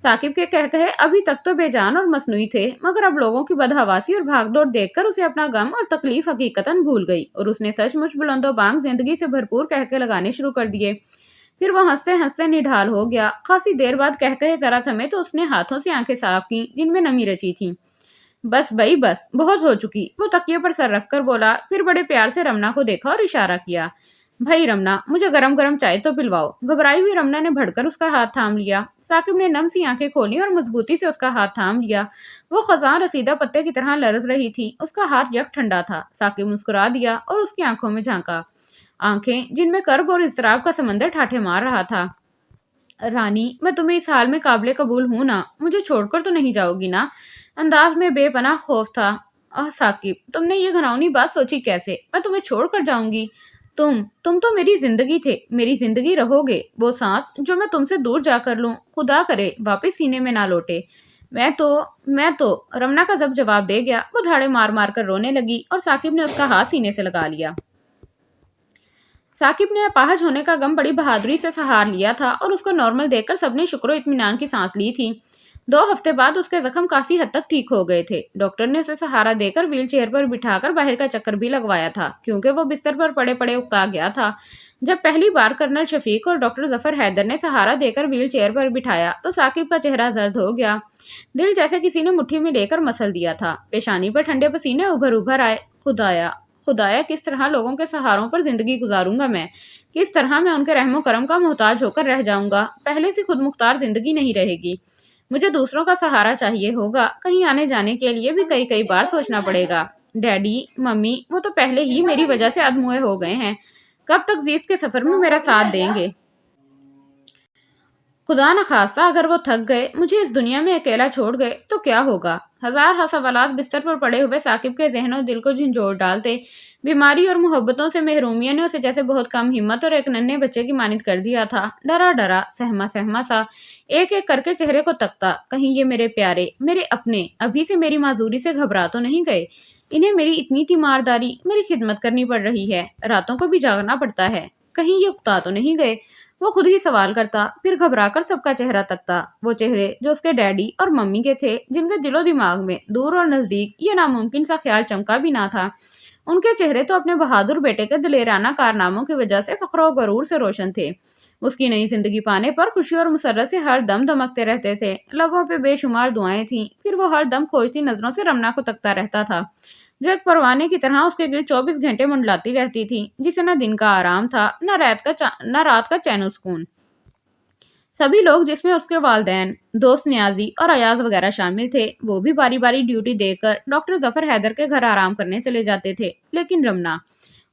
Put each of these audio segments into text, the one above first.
ثاقب کے کہے ابھی تک تو بے جان اور مصنوعی تھے، مگر اب لوگوں کی بدحواسی اور بھاگ دوڑ دیکھ کر اسے اپنا غم اور تکلیف حقیقتاً بھول گئی، اور اس نے سچ مچ بلند و بانگ زندگی سے بھرپور کہکے لگانے شروع کر دیے۔ پھر وہ ہنستے ہنستے نڈھال ہو گیا۔ خاصی دیر بعد کہے ذرا تھمے تو اس نے ہاتھوں سے آنکھیں صاف کی جن میں نمی رچی تھی۔ بس بھائی بس، بہت ہو چکی، وہ تکیے پر سر رکھ کر بولا، پھر بڑے پیار سے رمنا کو دیکھا اور اشارہ کیا۔ بھائی رمنا، مجھے گرم گرم چائے تو پلواؤ۔ گھبرائی ہوئی رمنا نے بڑھ کر اس کا ہاتھ تھام لیا۔ ثاقب نے نم سی آنکھیں کھولی اور مضبوطی سے اس کا ہاتھ تھام لیا۔ وہ خزاں رسیدہ پتے کی طرح لرز رہی تھی، اس کا ہاتھ یک ٹھنڈا تھا۔ ثاقب مسکرا دیا اور اس کی آنکھوں میں جھانکا، آنکھیں جن میں کرب اور اضطراب کا سمندر ٹھاٹھے مار رہا تھا۔ رانی، میں تمہیں اس حال میں قابل قبول ہوں نا، مجھے چھوڑ کر تو نہیں جاؤ گی نا؟ انداز میں بے پناہ خوف تھا۔ ثاقب، تم نے یہ گھناؤنی بات سوچی کیسے؟ میں تمہیں چھوڑ کر جاؤں گی؟ تم تو میری زندگی تھے، میری زندگی رہو گے۔ وہ سانس جو میں تم سے دور جا کر لوں، خدا کرے واپس سینے میں نہ لوٹے۔ میں تو رمنا کا جب جواب دے گیا، وہ دھاڑے مار مار کر رونے لگی اور ثاقب نے اس کا ہاتھ سینے سے لگا لیا۔ ثاقب نے اپاہج ہونے کا غم بڑی بہادری سے سہار لیا تھا اور اس کو نارمل دیکھ کر سب نے شکر و اطمینان کی سانس لی تھی۔ 2 ہفتے بعد اس کے زخم کافی حد تک ٹھیک ہو گئے تھے۔ ڈاکٹر نے اسے سہارا دے کر ویل چیئر پر بٹھا کر باہر کا چکر بھی لگوایا تھا، کیونکہ وہ بستر پر پڑے پڑے اکتا گیا تھا۔ جب پہلی بار کرنل شفیق اور ڈاکٹر ظفر حیدر نے سہارا دے کر ویل چیئر پر بٹھایا تو ثاقب کا چہرہ زرد ہو گیا۔ دل جیسے کسی نے مٹھی میں لے کر مسل دیا تھا۔ پیشانی پر ٹھنڈے پسینے ابھر ابھر آئے۔ خدایا کس طرح لوگوں کے سہاروں پر زندگی گزاروں گا میں؟ کس طرح میں ان کے رحم و کرم کا محتاج ہو کر رہ جاؤں گا؟ پہلے سے خود مختار زندگی نہیں رہے گی، مجھے دوسروں کا سہارا چاہیے ہوگا۔ کہیں آنے جانے کے لیے بھی کئی بار سوچنا پڑے گا۔ ڈیڈی، ممی، وہ تو پہلے ہی میری وجہ سے ادموئے ہو گئے ہیں، کب تک زیست کے سفر میں میرا ساتھ دیں گے؟ خدا نخواستہ اگر وہ تھک گئے، مجھے اس دنیا میں اکیلا چھوڑ گئے تو کیا ہوگا؟ ہزار سوالات بستر پر پڑے ہوئے ثاقب کے ذہن و دل کو جھنجھوڑ ڈالتے۔ بیماری اور محبتوں سے محرومیوں نے اسے جیسے بہت کم ہمت اور ایک ننھے بچے کی مانند کر دیا تھا۔ ڈرا ڈرا، سہما سہما سا ایک ایک کر کے چہرے کو تکتا، کہیں یہ میرے پیارے، میرے اپنے ابھی سے میری معذوری سے گھبرا تو نہیں گئے؟ انہیں میری اتنی تیمارداری، میری خدمت کرنی پڑ رہی ہے، راتوں کو بھی جاگنا پڑتا ہے، کہیں یہ اکتا تو نہیں گئے؟ وہ خود ہی سوال کرتا، پھر گھبرا کر سب کا چہرہ تکتا۔ وہ چہرے جو اس کے ڈیڈی اور ممی کے تھے، جن کے دل و دماغ میں دور اور نزدیک یہ ناممکن سا خیال چمکا بھی نہ تھا، ان کے چہرے تو اپنے بہادر بیٹے کے دلیرانہ کارناموں کی وجہ سے فخر و غرور سے روشن تھے۔ اس کی نئی زندگی پانے پر خوشی اور مسرت سے ہر دم دمکتے رہتے تھے۔ لبوں پہ بے شمار دعائیں تھیں، پھر وہ ہر دم کھوجتی نظروں سے رمنا کو تکتا رہتا تھا، جو ایک پروانے کی طرح اس کے گرد 24 گھنٹے منڈلاتی رہتی تھی، جسے نہ دن کا آرام تھا، نہ رات کا چین و سکون۔ سبھی لوگ، جس میں اس کے والدین، دوست نیازی اور ایاز وغیرہ شامل تھے، وہ بھی باری باری ڈیوٹی دے کر ڈاکٹر ظفر حیدر کے گھر آرام کرنے چلے جاتے تھے، لیکن رمنا،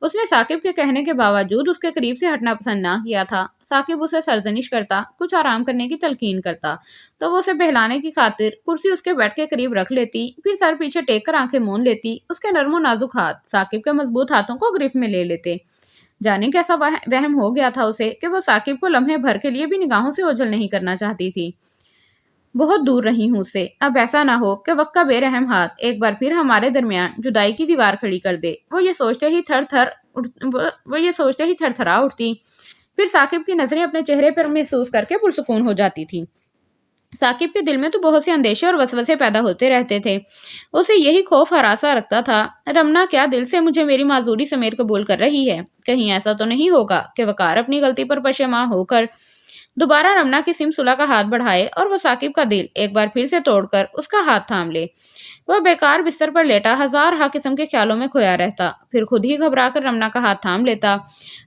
اس نے ثاقب کے کہنے کے باوجود اس کے قریب سے ہٹنا پسند نہ کیا تھا۔ ثاقب اسے سرزنش کرتا، کچھ آرام کرنے کی تلقین کرتا تو وہ اسے بہلانے کی خاطر کرسی اس کے بیڈ کے قریب رکھ لیتی، پھر سر پیچھے ٹیک کر آنکھیں مون لیتی۔ اس کے نرم و نازک ہاتھ ثاقب کے مضبوط ہاتھوں کو گرفت میں لے لیتے۔ جانے کیسا وہم ہو گیا تھا اسے کہ وہ ثاقب کو لمحے بھر کے لیے بھی نگاہوں سے اوجھل نہیں کرنا چاہتی تھی۔ بہت دور رہی ہوں اس سے، اب ایسا نہ ہو کہ وقت کا بے رحم ہاتھ ایک بار پھر ہمارے درمیان جدائی کی دیوار کھڑی کر دے۔ وہ یہ سوچتے ہی تھر تھرا اٹھتی، پھر ثاقب کی نظریں اپنے چہرے پر محسوس کر کے پرسکون ہو جاتی تھی۔ ثاقب کے دل میں تو بہت سے اندیشے اور وسوسے پیدا ہوتے رہتے تھے، اسے یہی خوف ہراسا رکھتا تھا، رمنا کیا دل سے مجھے میری معذوری سمیت قبول کر رہی ہے؟ کہیں ایسا تو نہیں ہوگا کہ وقار اپنی غلطی پر پشیماں ہو کر دوبارہ رمنا کی سمت صلح کا ہاتھ بڑھائے اور وہ ثاقب کا دل ایک بار پھر سے توڑ کر اس کا ہاتھ تھام لے۔ وہ بیکار بستر پر لیٹا ہزار قسم کے خیالوں میں کھویا رہتا، پھر خود ہی گھبرا کر رمنا کا ہاتھ تھام لیتا،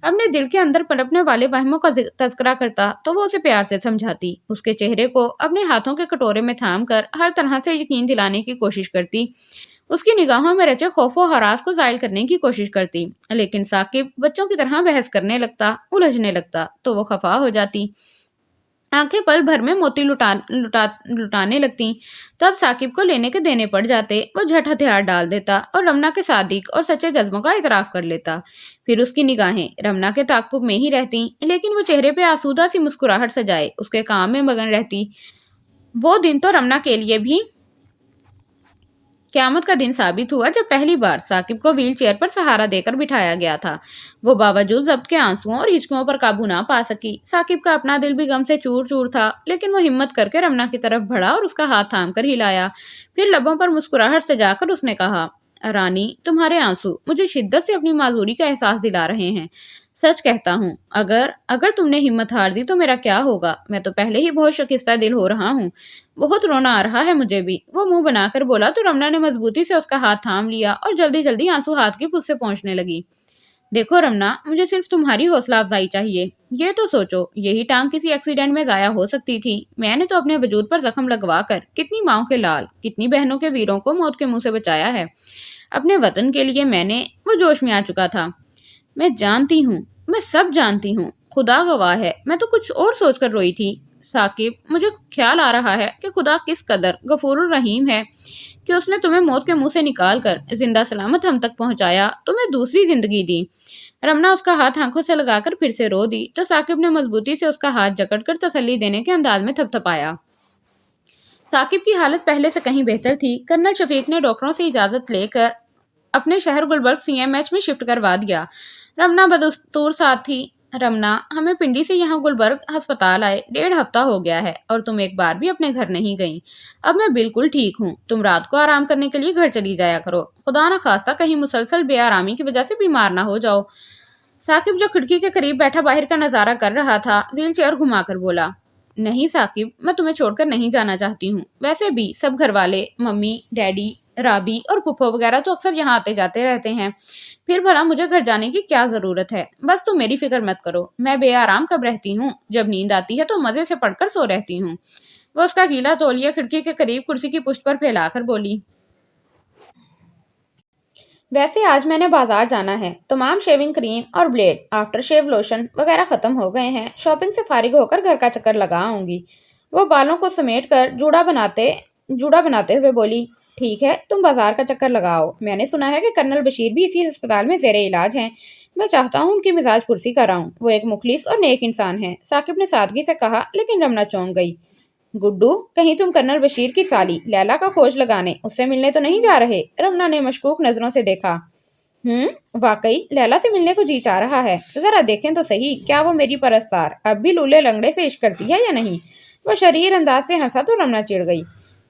اپنے دل کے اندر پنپنے والے وہموں کا تذکرہ کرتا تو وہ اسے پیار سے سمجھاتی، اس کے چہرے کو اپنے ہاتھوں کے کٹورے میں تھام کر ہر طرح سے یقین دلانے کی کوشش کرتی، اس کی نگاہوں میں رچے خوف و ہراس کو زائل کرنے کی کوشش کرتی، لیکن ثاقب بچوں کی طرح بحث کرنے لگتا، الجھنے لگتا تو وہ خفا ہو جاتی، آنکھیں پل بھر میں موتی لٹانے لگتی۔ تب ثاقب کو لینے کے دینے پڑ جاتے، وہ جھٹ ہتھیار ڈال دیتا اور رمنا کے صادق اور سچے جذبوں کا اعتراف کر لیتا۔ پھر اس کی نگاہیں رمنا کے تعاقب میں ہی رہتی، لیکن وہ چہرے پہ آسودہ سی مسکراہٹ سجائے اس کے کام میں مگن رہتی۔ وہ دن تو رمنا کے لیے بھی قیامت کا دن ثابت ہوا جب پہلی بار ثاقب کو ویل چیئر پر سہارا دے کر بٹھایا گیا تھا۔ وہ باوجود ضبط کے آنسوؤں اور ہچکوں پر قابو نہ پا سکی۔ ثاقب کا اپنا دل بھی غم سے چور چور تھا، لیکن وہ ہمت کر کے رمنا کی طرف بڑھا اور اس کا ہاتھ تھام کر ہلایا۔ پھر لبوں پر مسکراہٹ سجا کر اس نے کہا، رانی، تمہارے آنسو مجھے شدت سے اپنی معذوری کا احساس دلا رہے ہیں۔ سچ کہتا ہوں، اگر تم نے ہمت ہار دی تو میرا کیا ہوگا؟ میں تو پہلے ہی بہت شکستہ دل ہو رہا ہوں، بہت رونا آ رہا ہے مجھے بھی۔ وہ منہ بنا کر بولا تو رمنا نے مضبوطی سے اس کا ہاتھ تھام لیا اور جلدی جلدی آنسو ہاتھ کی پوچھ سے پہنچنے لگی۔ دیکھو رمنا، مجھے صرف تمہاری حوصلہ افزائی چاہیے۔ یہ تو سوچو، یہی ٹانگ کسی ایکسیڈنٹ میں ضائع ہو سکتی تھی۔ میں نے تو اپنے وجود پر زخم لگوا کر کتنی ماؤں کے لال، کتنی بہنوں کے ویروں کو موت کے منہ سے بچایا ہے۔ اپنے وطن کے لیے میں نے وہ جوش میں آ چکا تھا۔ میں جانتی ہوں، میں سب جانتی ہوں، خدا گواہ ہے، میں تو کچھ اور سوچ کر روئی تھی۔ ثاقب، مجھے خیال آ رہا ہے کہ خدا کس قدر غفور الرحیم ہے کہ اس نے تمہیں موت کے منہ سے نکال کر زندہ سلامت ہم تک پہنچایا، تمہیں دوسری زندگی دی۔ رمنا اس کا ہاتھ آنکھوں سے لگا کر پھر سے رو دی تو ثاقب نے مضبوطی سے اس کا ہاتھ جکڑ کر تسلی دینے کے انداز میں تھپ تھپایا۔ ثاقب کی حالت پہلے سے کہیں بہتر تھی۔ کرنل شفیق نے ڈاکٹروں سے اجازت لے کر اپنے شہر گلبرگ سی ایم ایچ میں شفٹ کروا دیا۔ رمنا بدستور ساتھ تھی۔ رمنا، ہمیں پنڈی سے یہاں گلبرگ ہسپتال آئے 1.5 ہفتہ ہو گیا ہے اور تم ایک بار بھی اپنے گھر نہیں گئی۔ اب میں بالکل ٹھیک ہوں، تم رات کو آرام کرنے کے لیے گھر چلی جایا کرو، خدا نہ خواستہ کہیں مسلسل بے آرامی کی وجہ سے بیمار نہ ہو جاؤ۔ ثاقب جو کھڑکی کے قریب بیٹھا باہر کا نظارہ کر رہا تھا، ویل چیئر گھما کر بولا، نہیں ثاقب، میں تمہیں چھوڑ کر نہیں جانا چاہتی ہوں۔ ویسے بھی سب گھر والے، ممی، ڈیڈی، رابی اور پھپھو وغیرہ تو اکثر یہاں آتے جاتے رہتے ہیں، پھر بھلا مجھے گھر جانے کی کیا ضرورت ہے؟ بس تم میری فکر مت کرو، میں بے آرام کب رہتی ہوں، جب نیند آتی ہے تو مزے سے پڑھ کر سو رہتی ہوں۔ وہ اس کا گیلا تولیہ کھڑکی کے قریب کرسی کی پشت پر پھیلا کر بولی، ویسے آج میں نے بازار جانا ہے، تمام شیونگ کریم اور بلیڈ، آفٹر شیو لوشن وغیرہ ختم ہو گئے ہیں، شاپنگ سے فارغ ہو کر گھر کا چکر لگا آؤں گی۔ وہ بالوں کو سمیٹ کر جوڑا بناتے ہوئے بولی، ٹھیک ہے، تم بازار کا چکر لگاؤ۔ میں نے سنا ہے کہ کرنل بشیر بھی اسی ہسپتال میں زیر علاج ہیں، میں چاہتا ہوں ان کی مزاج پرسی کراؤں، وہ ایک مخلص اور نیک انسان ہیں۔ ثاقب نے سادگی سے کہا، لیکن رمنا چونک گئی۔ گڈو، کہیں تم کرنل بشیر کی سالی لیلا کا کھوج لگانے اس سے ملنے تو نہیں جا رہے؟ رمنا نے مشکوک نظروں سے دیکھا۔ واقعی لیلا سے ملنے کو جی چاہ رہا ہے، ذرا دیکھیں تو صحیح، کیا وہ میری پرستار اب بھی لولے لنگڑے سے عشق کرتی ہے یا نہیں؟ وہ شریر انداز سے ہنسا تو رمنا چڑ گئی۔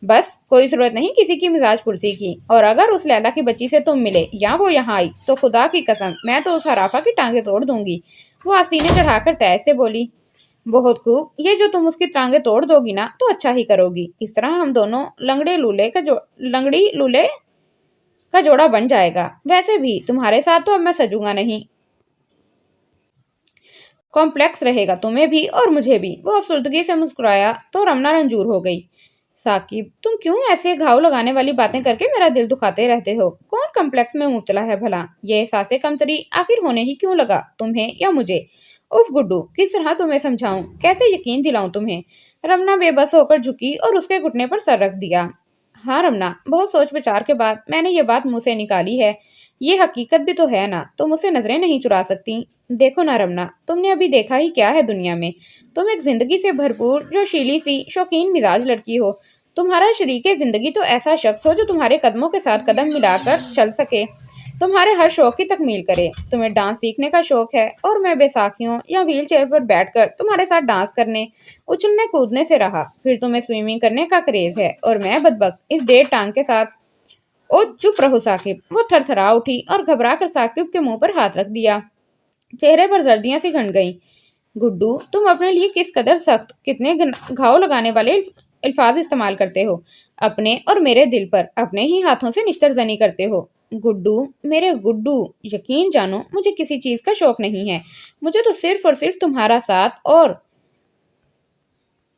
بس کوئی ضرورت نہیں کسی کی مزاج پرسی کی، اور اگر اس لیلا کی بچی سے تم ملے یا وہ یہاں آئی تو خدا کی قسم میں تو اس حرافہ کی ٹانگیں توڑ دوں گی۔ وہ آسینے چڑھا کر تیز سے بولی، بہت خوب، یہ جو تم اس کی ٹانگیں توڑ دو گی نا تو اچھا ہی کرو گی، اس طرح ہم دونوں لنگڑی لولے کا جوڑا بن جائے گا۔ ویسے بھی تمہارے ساتھ تو اب میں سجوں گا نہیں، کمپلیکس رہے گا تمہیں بھی اور مجھے بھی۔ وہ افسردگی سے مسکرایا تو رمنا رنجور ہو گئی۔ ثاقب، تم کیوں ایسے گھاؤ لگانے والی باتیں کر کے میرا دل دکھاتے رہتے ہو؟ کون کمپلیکس میں مبتلا ہے بھلا؟ یہ احساس کمتری آخر ہونے ہی کیوں لگا، تمہیں یا مجھے؟ اف گڈو، کس طرح تمہیں سمجھاؤں، کیسے یقین دلاؤں تمہیں؟ رمنا بے بس ہو کر جھکی اور اس کے گھٹنے پر سر رکھ دیا۔ ہاں رمنا، بہت سوچ بچار کے بعد میں نے یہ بات منہ سے نکالی ہے، یہ حقیقت بھی تو ہے نا، تم مجھ سے نظریں نہیں چرا سکتی۔ دیکھو نا رمنا، تم نے ابھی دیکھا ہی کیا ہے دنیا میں، تم ایک زندگی سے بھرپور جو شیلی سی شوقین مزاج لڑکی ہو، تمہارا شریک زندگی تو ایسا شخص ہو جو تمہارے قدموں کے ساتھ قدم ملا کر چل سکے، تمہارے ہر شوق کی تکمیل کرے۔ تمہیں ڈانس سیکھنے کا شوق ہے اور میں بیساکھیوں یا ویل چیئر پر بیٹھ کر تمہارے ساتھ ڈانس کرنے، اچھلنے کودنے سے رہا، پھر تمہیں سوئمنگ کرنے کا کریز ہے اور میں بدبخت اس 1.5 ٹانگ کے ساتھ۔ او چپ رہو ثاقب، وہ تھر تھرا اٹھی اور گھبرا کر ثاقب کے منہ پر ہاتھ رکھ دیا، چہرے پر زردیاں سی گھن گئیں۔ گڈو، تم اپنے لیے کس قدر سخت، کتنے گھاؤ لگانے والے الفاظ استعمال کرتے ہو، اپنے اور میرے دل پر اپنے ہی ہاتھوں سے نشتر زنی کرتے ہو۔ گڈو، میرے گڈو، یقین جانو مجھے کسی چیز کا شوق نہیں ہے، مجھے تو صرف اور صرف تمہارا ساتھ اور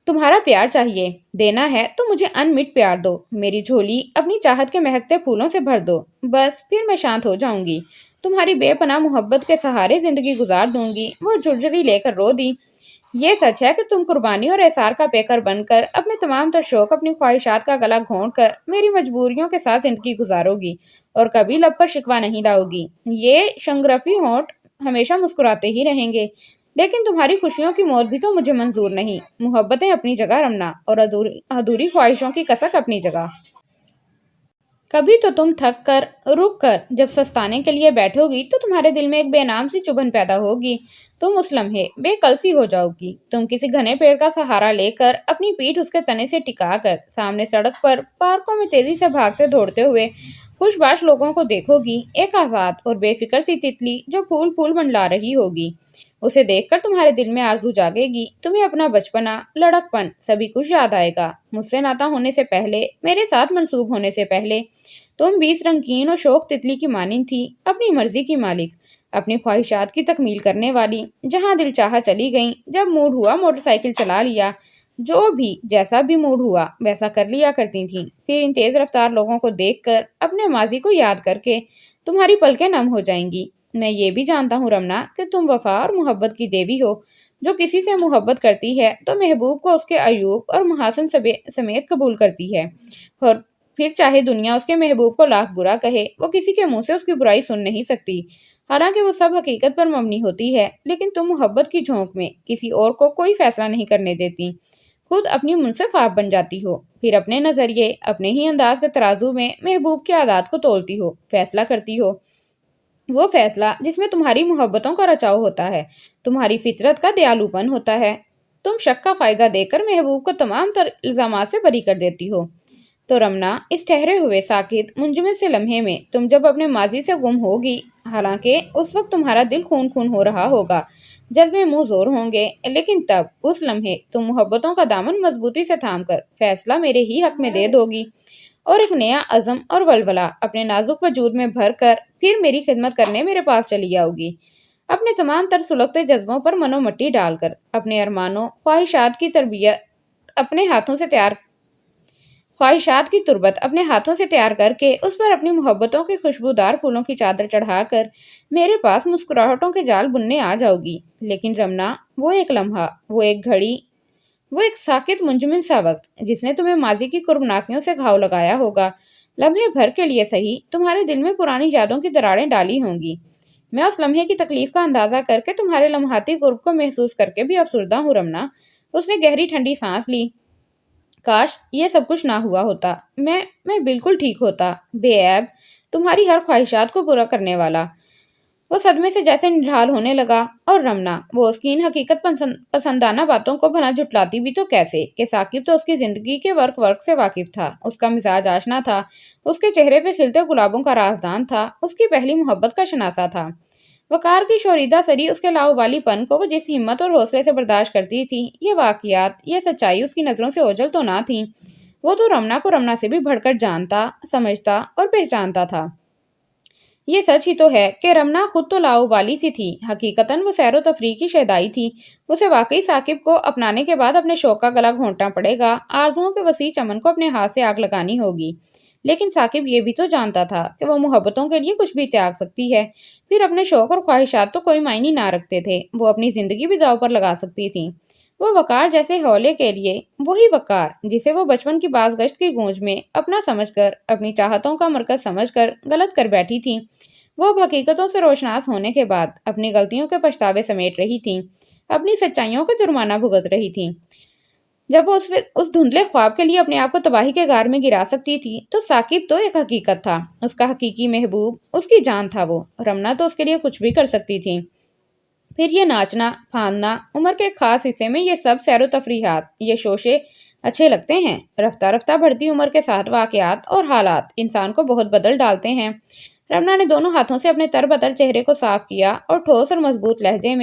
تمہارا پیار چاہیے، دینا ہے تو مجھے انمٹ پیار دو، میری جھولی اپنی چاہت کے مہکتے پھولوں سے بھر دو، بس پھر میں شانت ہو جاؤں گی، تمہاری بے پناہ محبت کے سہارے زندگی گزار دوں گی۔ وہ جھرجھری لے کر رو دی۔ یہ سچ ہے کہ تم قربانی اور احسار کا پیکر بن کر اپنے تمام تر شوق، اپنی خواہشات کا گلا گھونٹ کر میری مجبوریوں کے ساتھ زندگی گزارو گی اور کبھی لب پر شکوہ نہیں لاؤ گی۔ یہ شنگرفی ہونٹ ہمیشہ مسکراتے ہی رہیں گے، لیکن تمہاری خوشیوں کی موت بھی تو مجھے منظور نہیں۔ محبتیں اپنی جگہ رمنا، اور ادھوری خواہشوں کی کسک اپنی جگہ۔ کبھی تو تم تھک کر رک کر جب سستانے کے لیے بیٹھو گی تو تمہارے دل میں ایک بے نام سی چبھن پیدا ہوگی۔ تم اس لمحے بے کل سی ہو جاؤ گی۔ تم کسی گھنے پیڑ کا سہارا لے کر اپنی پیٹھ اس کے تنے سے ٹکا کر سامنے سڑک پر پارکوں میں تیزی سے بھاگتے دوڑتے ہوئے خوش باش لوگوں کو دیکھو گی، ایک آزاد اور بے فکر سی تتلی جو پھول پھول منڈلا رہی ہوگی۔ اسے دیکھ کر تمہارے دل میں آرزو جاگے گی، تمہیں اپنا بچپنا، لڑک پن سبھی کچھ یاد آئے گا۔ مجھ سے ناتا ہونے سے پہلے، میرے ساتھ منسوب ہونے سے پہلے تم 20 رنگین اور شوق تتلی کی مانند تھی، اپنی مرضی کی مالک، اپنی خواہشات کی تکمیل کرنے والی، جہاں دل چاہا چلی گئیں، جب موڈ ہوا موٹر سائیکل چلا لیا، جو بھی جیسا بھی موڈ ہوا ویسا کر لیا کرتی تھیں۔ پھر ان تیز رفتار لوگوں کو دیکھ کر، اپنے ماضی کو یاد کر کے تمہاری پلکیں نم ہو جائیں گی۔ میں یہ بھی جانتا ہوں رمنا کہ تم وفا اور محبت کی دیوی ہو، جو کسی سے محبت کرتی ہے تو محبوب کو اس کے عیوب اور محاسن سمیت قبول کرتی ہے، اور پھر چاہے دنیا اس کے محبوب کو لاکھ برا کہے، وہ کسی کے منہ سے اس کی برائی سن نہیں سکتی۔ حالانکہ وہ سب حقیقت پر مبنی ہوتی ہے، لیکن تم محبت کی جھونک میں کسی اور کو کوئی فیصلہ نہیں کرنے دیتی، خود اپنی منصف آپ بن جاتی ہو، پھر اپنے نظریے، اپنے ہی انداز کے ترازو میں محبوب کی عادات کو تولتی ہو، فیصلہ کرتی ہو، وہ فیصلہ جس میں تمہاری محبتوں کا رچاؤ ہوتا ہے، تمہاری فطرت کا دیالوپن ہوتا ہے۔ تم شک کا فائدہ دے کر محبوب کو تمام تر الزامات سے بری کر دیتی ہو۔ تو رمنا، اس ٹھہرے ہوئے ساکت منجمد سے لمحے میں تم جب اپنے ماضی سے گم ہوگی، حالانکہ اس وقت تمہارا دل خون خون ہو رہا ہوگا، جذبے منہ زور ہوں گے، لیکن تب اس لمحے تم محبتوں کا دامن مضبوطی سے تھام کر فیصلہ میرے ہی حق میں دے دو گی، اور ایک نیا عزم اور ولولہ اپنے نازک وجود میں بھر کر پھر میری خدمت کرنے میرے پاس چلی آؤ گی، اپنے تمام تر سلگتے جذبوں پر منو مٹی ڈال کر، اپنے ارمانوں خواہشات کی تربت اپنے ہاتھوں سے تیار کر کے اس پر اپنی محبتوں کے خوشبودار پھولوں کی چادر چڑھا کر میرے پاس مسکراہٹوں کے جال بننے آ جاؤ گی۔ لیکن رمنا، وہ ایک لمحہ، وہ ایک گھڑی، وہ ایک ساکت منجمد سا وقت جس نے تمہیں ماضی کی قربناکیوں سے گھاؤ لگایا ہوگا، لمحے بھر کے لیے صحیح تمہارے دل میں پرانی یادوں کی دراڑیں ڈالی ہوں گی۔ میں اس لمحے کی تکلیف کا اندازہ کر کے، تمہارے لمحاتی قرب کو محسوس کر کے بھی افسردہ ہوں رمنا۔ اس نے گہری ٹھنڈی سانس لی۔ کاش یہ سب کچھ نہ ہوا ہوتا، میں بالکل ٹھیک ہوتا، بے عیب، تمہاری ہر خواہشات کو پورا کرنے والا۔ وہ صدمے سے جیسے نڈھال ہونے لگا، اور رمنا، وہ اس کی ان حقیقت پسندانہ باتوں کو بھلا جھٹلاتی بھی تو کیسے کہ ثاقب تو اس کی زندگی کے ورق سے واقف تھا، اس کا مزاج آشنا تھا، اس کے چہرے پہ کھلتے گلابوں کا رازدان تھا، اس کی پہلی محبت کا شناسہ تھا۔ وقار کی شوریدہ سری اس کے لاؤبالی پن کو وہ جس ہمت اور حوصلے سے برداشت کرتی تھی، یہ واقعات، یہ سچائی اس کی نظروں سے اوجھل تو نہ تھیں۔ وہ تو رمنا کو رمنا سے بھی بڑھ کر جانتا، سمجھتا اور پہچانتا تھا۔ یہ سچ ہی تو ہے کہ رمنا خود تو لاؤبالی سی تھی، حقیقتاً وہ سیر و تفریح کی شیدائی تھی۔ اسے واقعی ثاقب کو اپنانے کے بعد اپنے شوق کا گلا گھونٹنا پڑے گا، آرزوؤں کے وسیع چمن کو اپنے ہاتھ سے آگ لگانی ہوگی۔ لیکن ثاقب یہ بھی تو جانتا تھا کہ وہ محبتوں کے لیے کچھ بھی تیاگ سکتی ہے، پھر اپنے شوق اور خواہشات تو کوئی معنی نہ رکھتے تھے، وہ اپنی زندگی بھی داؤ پر لگا سکتی تھی۔ وہ وقار جیسے حولے کے لیے، وہی وقار جسے وہ بچپن کی باز گشت کی گونج میں اپنا سمجھ کر، اپنی چاہتوں کا مرکز سمجھ کر غلط کر بیٹھی تھی، وہ اب حقیقتوں سے روشناس ہونے کے بعد اپنی غلطیوں کے پچھتاوے سمیٹ رہی تھیں، اپنی سچائیوں کا جرمانہ بھگت رہی تھیں۔ جب وہ اس دھندلے خواب کے لیے اپنے آپ کو تباہی کے غار میں گرا سکتی تھی، تو ثاقب تو ایک حقیقت تھا، اس کا حقیقی محبوب، اس کی جان تھا وہ۔ رمنا تو اس کے لیے کچھ بھی کر سکتی تھی۔ پھر یہ ناچنا، پھاندنا، عمر کے ایک خاص حصے میں یہ سب سیر و تفریحات، یہ شوشے اچھے لگتے ہیں۔ رفتہ رفتہ بڑھتی عمر کے ساتھ واقعات اور حالات انسان کو بہت بدل ڈالتے ہیں۔ رمنا نے دونوں ہاتھوں سے اپنے تر بتر چہرے کو صاف کیا اور ٹھوس اور مضبوط لہجے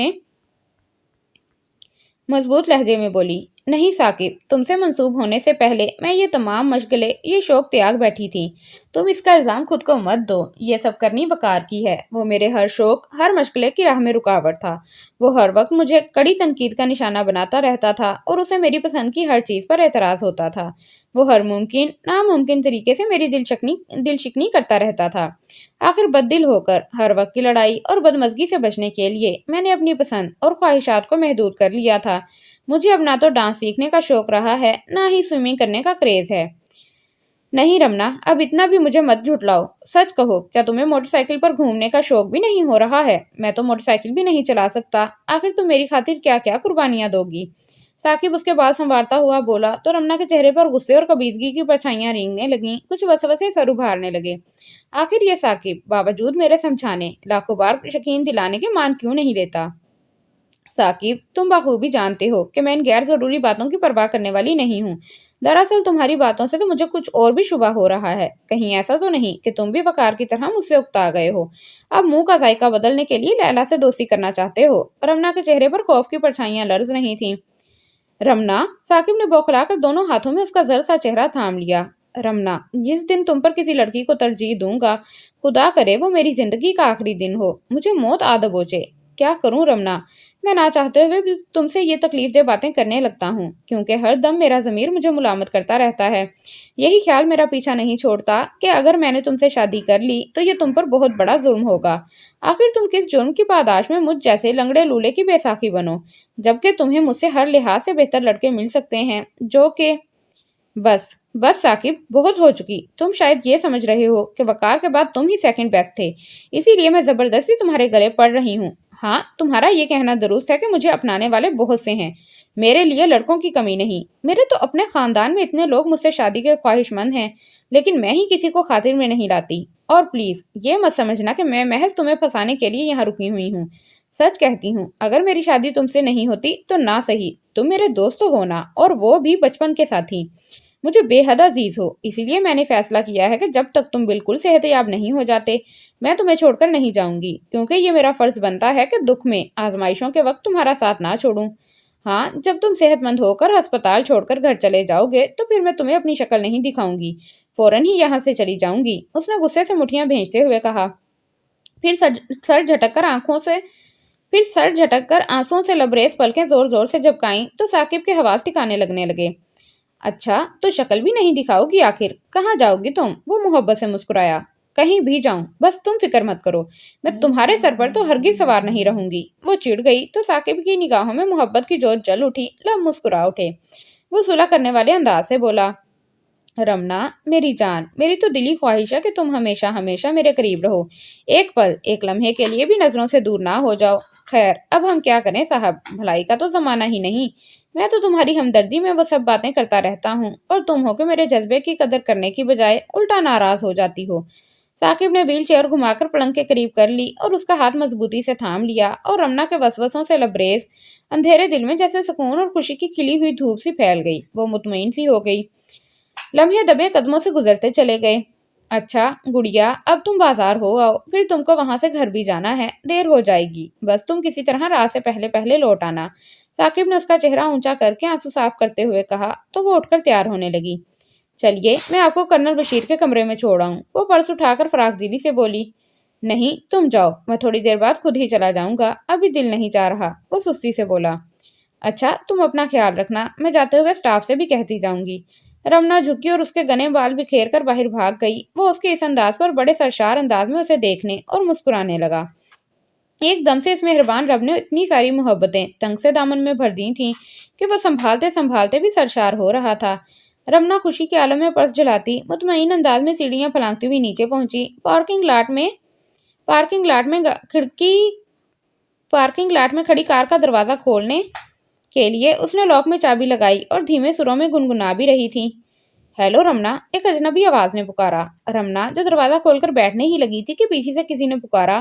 میں بولی، نہیں ثاقب، تم سے منسوب ہونے سے پہلے میں یہ تمام مشغلے، یہ شوق تیاگ بیٹھی تھی۔ تم اس کا الزام خود کو مت دو، یہ سب کرنی وقار کی ہے۔ وہ میرے ہر شوق، ہر مشغلے کی راہ میں رکاوٹ تھا۔ وہ ہر وقت مجھے کڑی تنقید کا نشانہ بناتا رہتا تھا، اور اسے میری پسند کی ہر چیز پر اعتراض ہوتا تھا۔ وہ ہر ممکن ناممکن طریقے سے میری دل شکنی کرتا رہتا تھا۔ آخر بد دل ہو کر ہر وقت کی لڑائی اور بدمزگی سے بچنے کے لیے میں نے اپنی پسند اور خواہشات کو محدود کر لیا تھا۔ مجھے اب نہ تو ڈانس سیکھنے کا شوق رہا ہے، نہ ہی سوئمنگ کرنے کا کریز ہے۔ نہیں رمنا، اب اتنا بھی مجھے مت جھٹلاؤ، سچ کہو، کیا تمہیں موٹر سائیکل پر گھومنے کا شوق بھی نہیں ہو رہا ہے؟ میں تو موٹر سائیکل بھی نہیں چلا سکتا، آخر تم میری خاطر کیا کیا قربانیاں دو گی؟ ثاقب اس کے بال سنوارتا ہوا بولا تو رمنا کے چہرے پر غصے اور قبیضگی کی پرچھائیاں رینگنے لگیں، کچھ وسوسے سر ابھارنے لگے۔ آخر یہ ثاقب باوجود میرے سمجھانے، لاکھوں بار یقین دلانے کے مان کیوں نہیں لیتا؟ ثاقب تم بخوبی جانتے ہو کہ میں ان غیر ضروری باتوں کی پرواہ کرنے والی نہیں ہوں۔ دراصل تمہاری باتوں سے تو مجھے کچھ اور بھی شبہ ہو رہا ہے، کہیں ایسا تو نہیں کہ تم بھی وقار کی طرح مجھ سے اکتا گئے ہو، اب منہ کا ذائقہ بدلنے کے لیے لیلا سے دوستی کرنا چاہتے ہو؟ رمنا کے چہرے پر خوف کی پرچھائیاں لرز رہی تھیں۔ رمنا، ثاقب نے بوکھلا کر دونوں ہاتھوں میں اس کا زرد سا چہرہ تھام لیا۔ رمنا، جس دن تم پر کسی لڑکی کو ترجیح دوں گا، خدا کرے وہ میری زندگی کا آخری دن ہو، مجھے موت آ دبوچے۔ کیا کروں رمنا، میں نہ چاہتے ہوئے بھی تم سے یہ تکلیف دہ باتیں کرنے لگتا ہوں، کیونکہ ہر دم میرا ضمیر مجھے ملامت کرتا رہتا ہے۔ یہی خیال میرا پیچھا نہیں چھوڑتا کہ اگر میں نے تم سے شادی کر لی تو یہ تم پر بہت بڑا ظلم ہوگا۔ آخر تم کس جرم کی پاداش میں مجھ جیسے لنگڑے لولے کی بے ساکھی بنو، جبکہ تمہیں مجھ سے ہر لحاظ سے بہتر لڑکے مل سکتے ہیں جو کہ… بس بس ثاقب، بہت ہو چکی۔ تم شاید یہ سمجھ رہے ہو کہ وقار کے بعد تم ہی سیکنڈ بیسٹ تھے، اسی لیے میں زبردستی تمہارے گلے پڑ رہی ہوں۔ ہاں، تمہارا یہ کہنا درست ہے کہ مجھے اپنانے والے بہت سے ہیں، میرے لیے لڑکوں کی کمی نہیں۔ میرے تو اپنے خاندان میں اتنے لوگ مجھ سے شادی کے خواہش مند ہیں، لیکن میں ہی کسی کو خاطر میں نہیں لاتی۔ اور پلیز یہ مت سمجھنا کہ میں محض تمہیں پھنسانے کے لیے یہاں رکی ہوئی ہوں۔ سچ کہتی ہوں، اگر میری شادی تم سے نہیں ہوتی تو نہ صحیح تم میرے دوست تو ہونا، اور وہ بھی بچپن کے ساتھی۔ مجھے بے حد عزیز ہو، اسی لیے میں نے فیصلہ کیا ہے کہ جب تک تم بالکل صحت یاب نہیں ہو جاتے، میں تمہیں چھوڑ کر نہیں جاؤں گی، کیونکہ یہ میرا فرض بنتا ہے کہ دکھ میں، آزمائشوں کے وقت تمہارا ساتھ نہ چھوڑوں۔ ہاں، جب تم صحت مند ہو کر ہسپتال چھوڑ کر گھر چلے جاؤ گے تو پھر میں تمہیں اپنی شکل نہیں دکھاؤں گی، فوراً ہی یہاں سے چلی جاؤں گی۔ اس نے غصے سے مٹھیاں بھینجتے ہوئے کہا، پھر سر جھٹک کر آنسوؤں سے لبریز پلکیں زور زور سے جھپکائیں تو ثاقب کے حواس ٹھکانے لگنے لگے۔ اچھا، تو شکل بھی نہیں دکھاؤ گی آخر؟ کہاں جاؤ گی تم؟ وہ محبت سے مسکرایا۔ کہیں بھی جاؤں، بس تم فکر مت کرو، میں تمہارے سر پر تو ہرگز سوار نہیں رہوں گی۔ وہ چڑ گئی تو ثاقب کی نگاہوں میں محبت کی جوت جل اٹھی، لب مسکرا اٹھے۔ وہ صلح کرنے والے انداز سے بولا، رمنا میری جان، میری تو دلی خواہش ہے کہ تم ہمیشہ ہمیشہ میرے قریب رہو، ایک پل، ایک لمحے کے لیے بھی نظروں سے دور نہ ہو جاؤ۔ خیر، اب ہم کیا کریں صاحب، بھلائی کا تو زمانہ ہی نہیں، میں تو تمہاری ہمدردی میں وہ سب باتیں کرتا رہتا ہوں، اور تم ہو کہ میرے جذبے کی قدر کرنے کی بجائے الٹا ناراض ہو جاتی ہو۔ ثاقب نے ویل چیئر گھما کر پلنگ کے قریب کر لی اور اس کا ہاتھ مضبوطی سے تھام لیا، اور رمنا کے وسوسوں سے لبریز اندھیرے دل میں جیسے سکون اور خوشی کی کھلی ہوئی دھوپ سی پھیل گئی۔ وہ مطمئن سی ہو گئی۔ لمحے دبے قدموں سے گزرتے چلے گئے۔ اچھا گڑیا، اب تم بازار ہو آؤ، پھر تم کو وہاں سے گھر بھی جانا ہے، دیر ہو جائے گی، بس تم کسی طرح رات سے پہلے پہلے لوٹ آنا۔ ثاقب نے اس کا چہرہ اونچا کر کے آنسو صاف کرتے ہوئے کہا تو وہ اٹھ کر تیار ہونے لگی۔ چلیے، میں آپ کو کرنل بشیر کے کمرے میں چھوڑ آؤں۔ وہ پرس اٹھا کر فراق دلی سے بولی۔ نہیں، تم جاؤ، میں تھوڑی دیر بعد خود ہی چلا جاؤں گا، ابھی دل نہیں چاہ رہا، وہ سستی سے بولا۔ اچھا، تم اپنا خیال رکھنا، میں جاتے ہوئے سٹاف سے بھی کہتی جاؤں گی۔ رمنا جھکی اور اس کے گنے بال بکھیر کر باہر بھاگ گئی۔ وہ اس کے اس انداز پر بڑے سرشار انداز میں اسے دیکھنے اور مسکرانے لگا۔ ایک دم سے اس مہربان رب نے اتنی ساری محبتیں تنگ سے دامن میں بھر دی تھیں کہ وہ سنبھالتے سنبھالتے بھی سرشار ہو رہا تھا۔ رمنا خوشی کے عالم میں پرس جلاتی مطمئن انداز میں سیڑھیاں پھلانگتی ہوئی نیچے پہنچی۔ پارکنگ لاٹ میں کھڑی کار کا دروازہ کھولنے کے لیے اس نے لاک میں چابی لگائی اور دھیمے سروں میں گنگنا بھی رہی تھی۔ ہیلو رمنا، ایک اجنبی آواز نے پکارا۔ رمنا، جو دروازہ کھول کر بیٹھنے ہی لگی تھی کہ پیچھے سے کسی نے پکارا،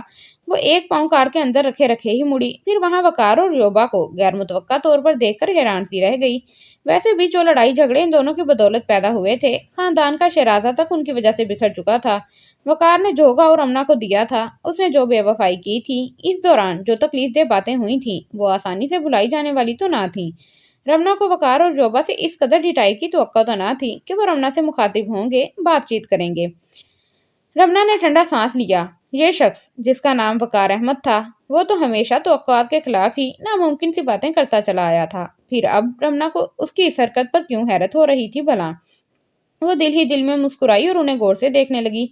وہ ایک پاؤں کار کے اندر رکھے رکھے ہی مڑی، پھر وہاں وقار اور یوبا کو غیر متوقع طور پر دیکھ کر حیران سی رہ گئی۔ ویسے بھی جو لڑائی جھگڑے ان دونوں کی بدولت پیدا ہوئے تھے، خاندان کا شیرازہ تک ان کی وجہ سے بکھر چکا تھا۔ وقار نے جھوگا اور رمنا کو دیا تھا، اس نے جو بے وفائی کی تھی، اس دوران جو تکلیف دہ باتیں ہوئی تھیں، وہ آسانی سے بھلائی جانے والی تو نہ تھیں۔ رمنا کو وقار اور جوبا سے اس قدر ڈھٹائی کی توقع تو نہ تھی کہ وہ رمنا سے مخاطب ہوں گے، بات چیت کریں گے۔ رمنا نے ٹھنڈا سانس لیا۔ یہ شخص جس کا نام وقار احمد تھا، وہ تو ہمیشہ توقعات کے خلاف ہی ناممکن سی باتیں کرتا چلا آیا تھا، پھر اب رمنا کو اس کی اس حرکت پر کیوں حیرت ہو رہی تھی بھلا؟ وہ دل ہی دل میں مسکرائی اور انہیں غور سے دیکھنے لگی۔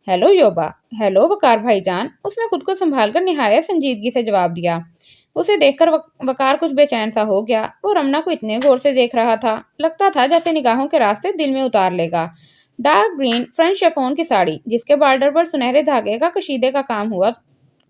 ہیلو یوبا، ہیلو وقار بھائی جان، اس نے خود کو سنبھال کر نہایت سنجیدگی سے جواب دیا۔ اسے دیکھ کر وقار کچھ بے چین سا ہو گیا۔ وہ رمنا کو اتنے غور سے دیکھ رہا تھا، لگتا تھا جیسے نگاہوں کے راستے دل میں اتار لے گا۔ ڈارک گرین فرنٹ شیفون کی ساڑی، جس کے بارڈر پر سنہرے دھاگے کا کشیدے کا کام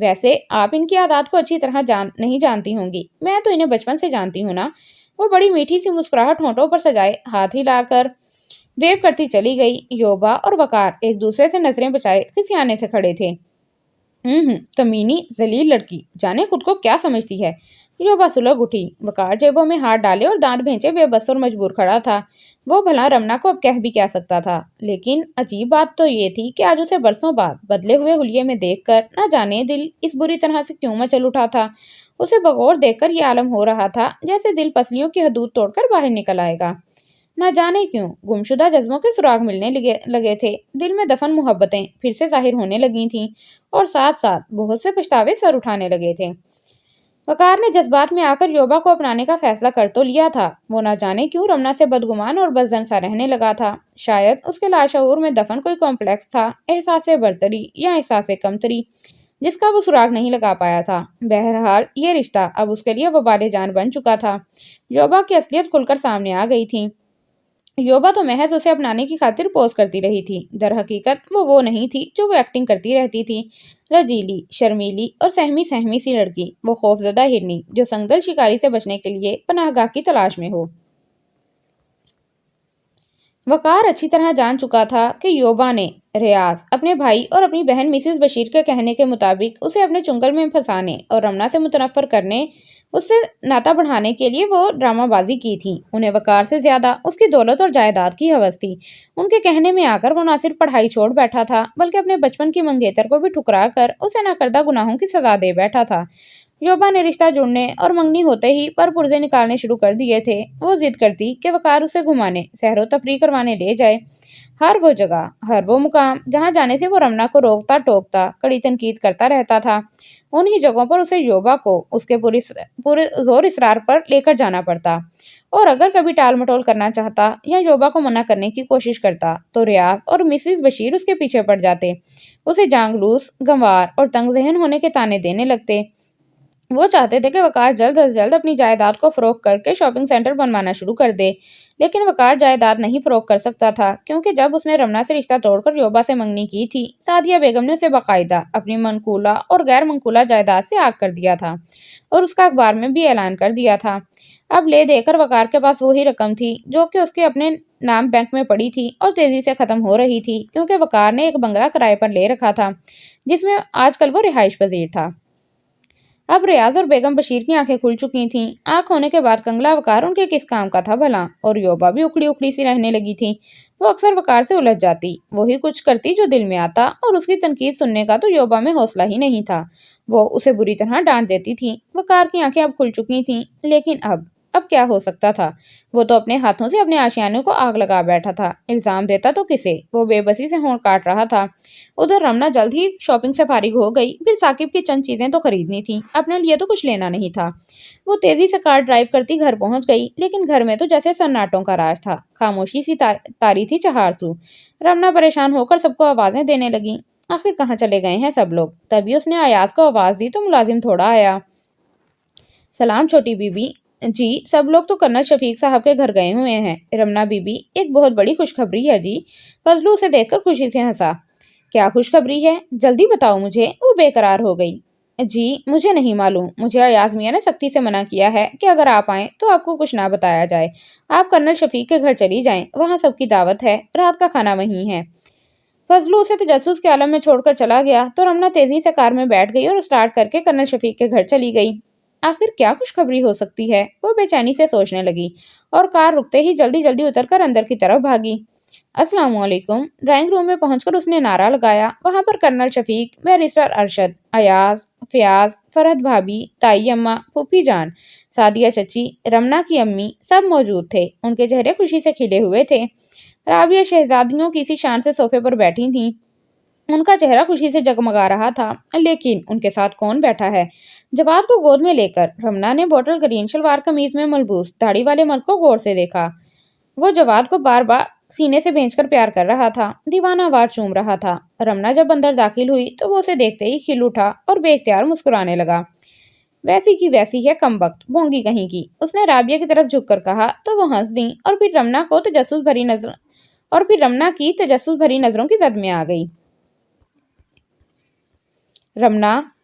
ویسے آپ ان کی عادات کو اچھی طرح نہیں جانتی ہوں گی، میں تو انہیں بچپن سے جانتی ہوں نا۔ وہ بڑی میٹھی سی مسکراہٹ ہونٹوں پر سجائے ہاتھ ہلا کر ویو کرتی چلی گئی۔ یوبا اور وقار ایک دوسرے سے نظریں بچائے کھسیانے سے کھڑے تھے۔ کمینی ذلیل لڑکی، جانے خود کو کیا سمجھتی ہے۔ یوبا سلگ اٹھی۔ وقار جیبوں میں ہاتھ ڈالے اور دانت بھینچے بے بس اور مجبور کھڑا تھا۔ وہ بھلا رمنا کو اب کہہ بھی کیا سکتا تھا، لیکن عجیب بات تو یہ تھی کہ آج اسے برسوں بعد بدلے ہوئے حلیے میں دیکھ کر نہ جانے دل اس بری طرح سے کیوں مچل اٹھا تھا۔ اسے بغور دیکھ کر یہ عالم ہو رہا تھا جیسے دل پسلیوں کی حدود توڑ کر باہر نکل آئے گا۔ نہ جانے کیوں گمشدہ جذبوں کے سراغ ملنے لگے تھے، دل میں دفن محبتیں پھر سے ظاہر ہونے لگی تھیں اور ساتھ ساتھ بہت سے پچھتاوے سر اٹھانے لگے تھے۔ وقار نے جذبات میں آ کر یوبا کو اپنانے کا فیصلہ کر تو لیا تھا، وہ نہ جانے کیوں رمنا سے بدگمان اور بزدل سا رہنے لگا تھا۔ شاید اس کے لاشعور میں دفن کوئی کمپلیکس تھا، احساس برتری یا احساس کمتری، جس کا وہ سراغ نہیں لگا پایا تھا۔ بہرحال یہ رشتہ اب اس کے لیے وبال جان بن چکا تھا۔ یوبا کی اصلیت کھل کر سامنے آ گئی تھی۔ یوبا تو محض اسے اپنانے کی خاطر پوز کرتی رہی تھی، در حقیقت وہ نہیں تھی جو وہ ایکٹنگ کرتی رہتی تھی۔ رجیلی، شرمیلی اور سہمی سی لڑکی، وہ خوفزدہ ہرنی جو سنگدل شکاری سے بچنے کے لیے پناہ گاہ کی تلاش میں ہو۔ وقار اچھی طرح جان چکا تھا کہ یوبا نے ریاض، اپنے بھائی اور اپنی بہن مسز بشیر کے کہنے کے مطابق اسے اپنے چنگل میں پھنسانے اور رمنا سے متنفر کرنے، اس سے ناتا بڑھانے کے لیے وہ ڈرامہ بازی کی تھی۔ انہیں وقار سے زیادہ اس کی دولت اور جائیداد کی ہوس تھی۔ ان کے کہنے میں آ کر وہ نہ صرف پڑھائی چھوڑ بیٹھا تھا بلکہ اپنے بچپن کی منگیتر کو بھی ٹھکرا کر اسے نہ کردہ گناہوں کی سزا دے بیٹھا تھا۔ یوبا نے رشتہ جڑنے اور منگنی ہوتے ہی پر پرزے نکالنے شروع کر دیے تھے۔ وہ ضد کرتی کہ وقار اسے گھمانے، سیر و تفریح کروانے لے جائے۔ ہر وہ جگہ، ہر وہ مقام جہاں جانے سے وہ رمنا کو روکتا ٹوکتا، کڑی تنقید کرتا رہتا تھا، انہی جگہوں پر اسے یوبا کو اس کے پورے زور اصرار پر لے کر جانا پڑتا، اور اگر کبھی ٹال مٹول کرنا چاہتا یا یوبا کو منع کرنے کی کوشش کرتا تو ریاض اور مسز بشیر اس کے پیچھے پڑ جاتے، اسے جانگلوس، گنوار اور تنگ ذہن ہونے کے طعنے دینے لگتے۔ وہ چاہتے تھے کہ وقار جلد از جلد اپنی جائیداد کو فروخت کر کے شاپنگ سینٹر بنوانا شروع کر دے، لیکن وقار جائیداد نہیں فروخت کر سکتا تھا، کیونکہ جب اس نے رمنا سے رشتہ توڑ کر یوبا سے منگنی کی تھی، سعدیہ بیگم نے اسے باقاعدہ اپنی منقولہ اور غیر منقولہ جائیداد سے آگ کر دیا تھا اور اس کا اخبار میں بھی اعلان کر دیا تھا۔ اب لے دے کر وقار کے پاس وہی رقم تھی جو کہ اس کے اپنے نام بینک میں پڑی تھی اور تیزی سے ختم ہو رہی تھی، کیونکہ وقار نے ایک بنگلہ کرائے پر لے رکھا تھا جس میں آج کل وہ رہائش پذیر تھا۔ اب ریاض اور بیگم بشیر کی آنکھیں کھل چکی تھیں۔ آنکھ ہونے کے بعد کنگلا وقار ان کے کس کام کا تھا بھلا، اور یوبا بھی اکھڑی اکھڑی سی رہنے لگی تھی۔ وہ اکثر وقار سے الجھ جاتی، وہی کچھ کرتی جو دل میں آتا، اور اس کی تنقید سننے کا تو یوبا میں حوصلہ ہی نہیں تھا۔ وہ اسے بری طرح ڈانٹ دیتی تھی۔ وقار کی آنکھیں اب کھل چکی تھیں، لیکن اب کیا ہو سکتا تھا؟ وہ تو اپنے ہاتھوں سے اپنے آشیانے کو آگ لگا بیٹھا تھا، الزام دیتا تو کسے؟ وہ بے بسی سے ہونٹ کاٹ رہا تھا۔ ادھر رمنا جلد ہی شاپنگ سے فارغ ہو گئی، پھر ثاقب کی چند چیزیں تو خریدنی تھیں، اپنے لیے تو کچھ لینا نہیں تھا۔ وہ تیزی سے کار ڈرائیو کرتی گھر پہنچ گئی، لیکن گھر میں تو جیسے سناٹوں کا راج تھا، خاموشی سی تاری تھی چہار سو۔ رمنا پریشان ہو کر سب کو آوازیں دینے لگی، آخر کہاں چلے گئے ہیں سب لوگ؟ تبھی اس نے ایاز کو آواز دی تو ملازم تھوڑا آیا۔ سلام چھوٹی بی بی۔ جی، سب لوگ تو کرنل شفیق صاحب کے گھر گئے ہوئے ہیں۔ رمنا بی بی، ایک بہت بڑی خوشخبری ہے جی۔ فضلو اسے دیکھ کر خوشی سے ہنسا۔ کیا خوشخبری ہے؟ جلدی بتاؤ مجھے۔ وہ بے قرار ہو گئی۔ جی مجھے نہیں معلوم، مجھے ایاز میاں نے سختی سے منع کیا ہے کہ اگر آپ آئیں تو آپ کو کچھ نہ بتایا جائے۔ آپ کرنل شفیق کے گھر چلی جائیں، وہاں سب کی دعوت ہے، رات کا کھانا وہیں ہے۔ فضلو اسے تجسس کے عالم میں چھوڑ کر چلا گیا تو رمنا تیزی سے کار میں بیٹھ گئی اور اسٹارٹ کر کے کرنل شفیق کے گھر چلی گئی۔ آخر کیا خوشخبری ہو سکتی ہے؟ وہ بے چینی سے سوچنے لگی اور کار رکتے ہی جلدی جلدی اتر کر اندر کی طرف بھاگی۔ السلام علیکم۔ ڈرائنگ روم میں پہنچ کر اس نے نعرہ لگایا۔ وہاں پر کرنل شفیق، بیرسٹر ارشد، ایاز، فیاض، فرحت بھابی، تائی اماں، پھوپھی جان، سعدیہ چچی، رمنا کی امی، سب موجود تھے۔ ان کے چہرے خوشی سے کھلے ہوئے تھے۔ رابعہ شہزادیوں کی سی شان سے صوفے پر بیٹھی تھیں، ان کا چہرہ خوشی سے جگمگا رہا تھا۔ لیکن ان کے ساتھ کون بیٹھا ہے؟ جواد کو گود میں لے کر رمنا نے بوٹل گرین شلوار قمیض میں ملبوس داڑھی والے مرد کو غور سے دیکھا۔ وہ جواد کو بار بار سینے سے بھینچ کر پیار کر رہا تھا، دیوانہ وار چوم رہا تھا۔ رمنا جب اندر داخل ہوئی تو وہ اسے دیکھتے ہی کھل اٹھا اور بے اختیار مسکرانے لگا۔ ویسی کی ویسی ہے کمبخت، بونگی کہیں کی، اس نے رابعہ کی طرف جھک کر کہا تو وہ ہنس دیں اور پھر رمنا کی تجسس بھری نظروں کی زد میں آ گئی۔ رمنا،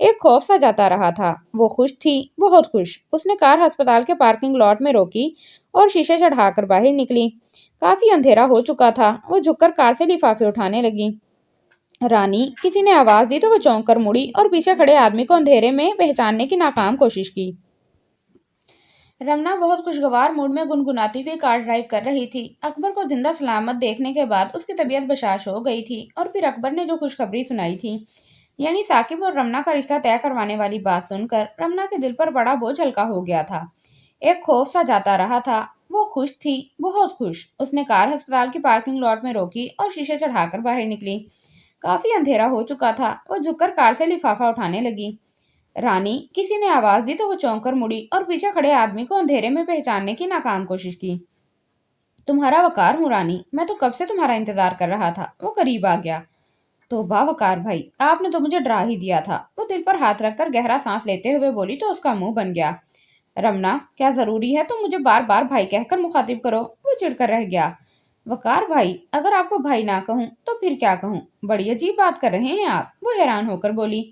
ایک خوف سا جاتا رہا تھا۔ وہ خوش تھی، بہت خوش۔ اس نے کار ہسپتال کے پارکنگ لاٹ میں روکی اور شیشے چڑھا کر باہر نکلی۔ کافی اندھیرا ہو چکا تھا۔ وہ جھک کر کار سے لفافے اٹھانے لگی۔ رانی، کسی نے آواز دی تو وہ چونک کر مڑی اور پیچھے کھڑے آدمی کو اندھیرے میں پہچاننے کی ناکام کوشش کی۔ رمنا بہت خوشگوار موڈ میں گنگناتی ہوئی کار ڈرائیو کر رہی تھی۔ اکبر کو زندہ سلامت دیکھنے کے بعد اس کی طبیعت بشاش ہو گئی تھی، اور پھر اکبر نے جو خوشخبری سنائی تھی، یعنی ثاقب اور رمنا کا رشتہ طے کروانے والی بات سن کر رمنا کے دل پر بڑا بوجھ ہلکا ہو گیا تھا۔ ایک خوف سا جاتا رہا تھا۔ وہ خوش تھی، بہت خوش۔ اس نے کار ہسپتال کی پارکنگ لاٹ میں روکی اور شیشے چڑھا کر باہر نکلی۔ کافی اندھیرا ہو چکا تھا۔ وہ جھک کر کار سے لفافہ اٹھانے لگی۔ رانی، کسی نے آواز دی تو وہ چونک کر مڑی اور پیچھے کھڑے آدمی کو اندھیرے میں پہچاننے کی ناکام کوشش کی۔ تمہارا وقار ہوں رانی، میں تو کب سے تمہارا انتظار کر رہا تھا۔ وہ قریب آ گیا۔ توبہ وقار بھائی، آپ نے تو مجھے ڈرا ہی دیا تھا۔ وہ دل پر ہاتھ رکھ کر گہرا سانس لیتے ہوئے بولی تو اس کا منہ بن گیا۔ رمنا، کیا ضروری ہے تم مجھے بار بار بھائی کہہ کر مخاطب کرو؟ وہ چڑ کر رہ گیا۔ وقار بھائی، اگر آپ کو بھائی نہ کہوں تو پھر کیا کہوں؟ بڑی عجیب بات کر رہے ہیں آپ، وہ حیران ہو کر بولی۔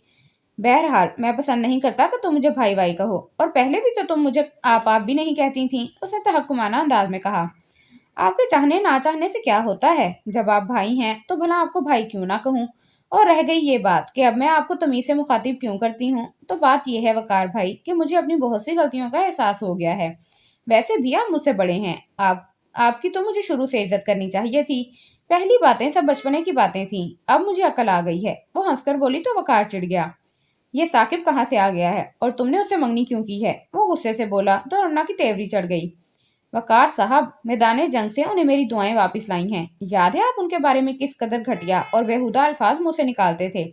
بہرحال میں پسند نہیں کرتا کہ تم مجھے بھائی بھائی کہو، اور پہلے بھی تو تم مجھے آپ بھی نہیں کہتی تھیں، اس نے تحکمانہ انداز میں کہا۔ آپ کے چاہنے نہ چاہنے سے کیا ہوتا ہے؟ جب آپ بھائی ہیں تو بھلا آپ کو بھائی کیوں نہ کہوں؟ اور رہ گئی یہ بات کہ اب میں آپ کو تمیز سے مخاطب کیوں کرتی ہوں، تو بات یہ ہے وقار بھائی کہ مجھے اپنی بہت سی غلطیوں کا احساس ہو گیا ہے۔ ویسے بھی آپ مجھ سے بڑے ہیں، آپ کی تو مجھے شروع سے عزت کرنی چاہیے تھی۔ پہلی باتیں سب بچپنے کی باتیں تھیں، اب مجھے عقل آ گئی ہے۔ وہ ہنس کر بولی تو وقار چڑ گیا۔ یہ ثاقب کہاں سے آ گیا ہے اور تم نے اس سے منگنی کیوں کی ہے؟ وہ غصے سے بولا تو رمنا کی تیوری چڑھ گئی۔ وقار صاحب، میدان جنگ سے انہیں میری دعائیں واپس لائی ہیں۔ یاد ہے آپ ان کے بارے میں کس قدر گھٹیا اور بےہودہ الفاظ منہ سے نکالتے تھے،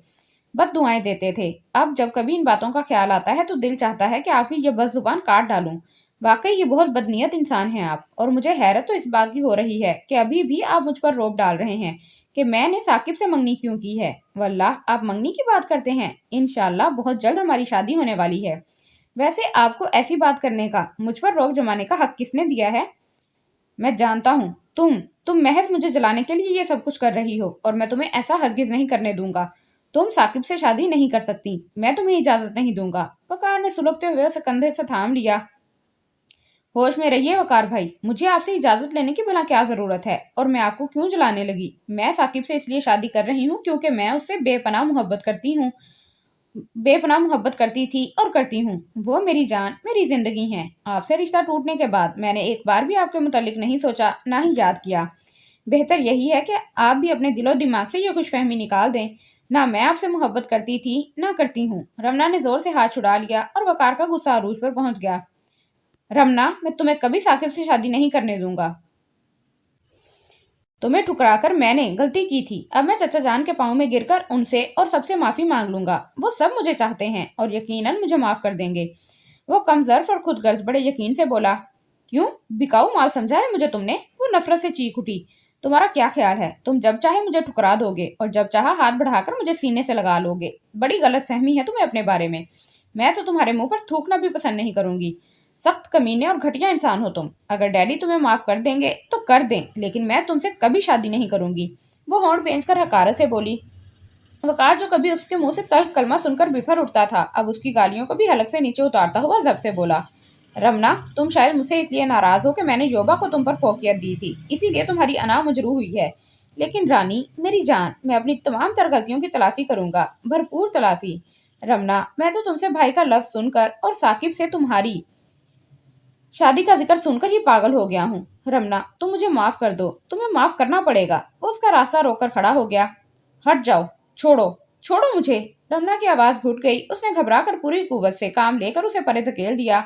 بد دعائیں دیتے تھے۔ اب جب کبھی ان باتوں کا خیال آتا ہے تو دل چاہتا ہے کہ آپ کی یہ بد زبان کاٹ ڈالوں۔ واقعی یہ بہت بدنیت انسان ہیں آپ، اور مجھے حیرت تو اس بات کی ہو رہی ہے کہ ابھی بھی آپ مجھ پر روب ڈال رہے ہیں کہ میں نے ثاقب سے منگنی کیوں کی ہے۔ واللہ آپ منگنی کی بات کرتے ہیں؟ انشاءاللہ بہت جلد ہماری شادی ہونے والی ہے۔ ویسے آپ کو ایسی بات کرنے کا، مجھ پر روب جمانے کا حق کس نے دیا ہے؟ میں جانتا ہوں تم محض مجھے جلانے کے لیے یہ سب کچھ کر رہی ہو، اور میں تمہیں ایسا ہرگز نہیں کرنے دوں گا۔ تم ثاقب سے شادی نہیں کر سکتی، میں تمہیں اجازت نہیں دوں گا۔ وقار نے سلگتے ہوئے اسے کندھے سے تھام لیا۔ ہوش میں رہیے وقار بھائی، مجھے آپ سے اجازت لینے کی بھلا کیا ضرورت ہے، اور میں آپ کو کیوں جلانے لگی؟ میں ثاقب سے اس لیے شادی کر رہی ہوں کیونکہ میں اس سے بے پناہ محبت کرتی تھی اور کرتی ہوں۔ وہ میری جان، میری زندگی ہیں۔ آپ سے رشتہ ٹوٹنے کے بعد میں نے ایک بار بھی آپ کے متعلق نہیں سوچا، نہ ہی یاد کیا۔ بہتر یہی ہے کہ آپ بھی اپنے دل و دماغ سے یہ خوش فہمی نکال دیں۔ نہ میں آپ سے محبت کرتی تھی، نہ کرتی ہوں۔ رمنا نے زور سے ہاتھ چھڑا لیا اور وقار کا غصہ عروج پر پہنچ گیا۔ رمنا، میں تمہیں کبھی ثاقب سے شادی نہیں کرنے دوں گا۔ تمہیں ٹھکرا کر میں نے غلطی کی تھی۔ اب میں چچا جان کے پاؤں میں گر کر ان سے اور سب سے معافی مانگ لوں گا۔ وہ سب مجھے چاہتے ہیں اور یقیناً مجھے معاف کر دیں گے۔ وہ کم ظرف اور خود غرض بڑے یقین سے بولا۔ کیوں بکاؤ مال سمجھا ہے مجھے تم نے؟ وہ نفرت سے چیخ اٹھی۔ تمہارا کیا خیال ہے؟ تم جب چاہے مجھے ٹھکرا دو گے اور جب چاہا ہاتھ بڑھا کر مجھے سینے سے لگا لو گے۔ بڑی غلط فہمی ہے تمہیں اپنے بارے میں۔ میں تو تمہارے منہ پر تھوکنا بھی پسند نہیں کروں گی۔ سخت کمینے اور گھٹیا انسان ہو تم۔ اگر ڈیڈی تمہیں معاف کر دیں گے تو کر دیں، لیکن میں تم سے کبھی شادی نہیں کروں گی۔ وہ ہونٹ بھینچ کر حقارت سے بولی۔ وقار جو کبھی اس کے منہ سے تلخ کلمہ سن کر بفر اٹھتا تھا، اب اس کی گالیوں کو بھی حلق سے نیچے اتارتا ہوا ضبط سے بولا۔ رمنا، تم شاید مجھ سے اس لیے ناراض ہو کہ میں نے یوبا کو تم پر فوقیت دی تھی، اسی لیے تمہاری انا مجروح ہوئی ہے۔ لیکن رانی میری جان، میں اپنی تمام تر غلطیوں کی تلافی کروں گا، بھرپور تلافی۔ رمنا، میں تو تم سے بھائی کا لفظ سن کر اور ثاقب سے تمہاری شادی کا ذکر سن کر ہی پاگل ہو گیا ہوں۔ رمنا، تم مجھے معاف کر دو، تمہیں معاف کرنا پڑے گا۔ وہ اس کا راستہ روک کر کھڑا ہو گیا۔ ہٹ جاؤ، چھوڑو مجھے۔ رمنا کی آواز گھٹ گئی۔ اس نے گھبرا کر پوری قوت سے کام لے کر اسے پرے دھکیل دیا۔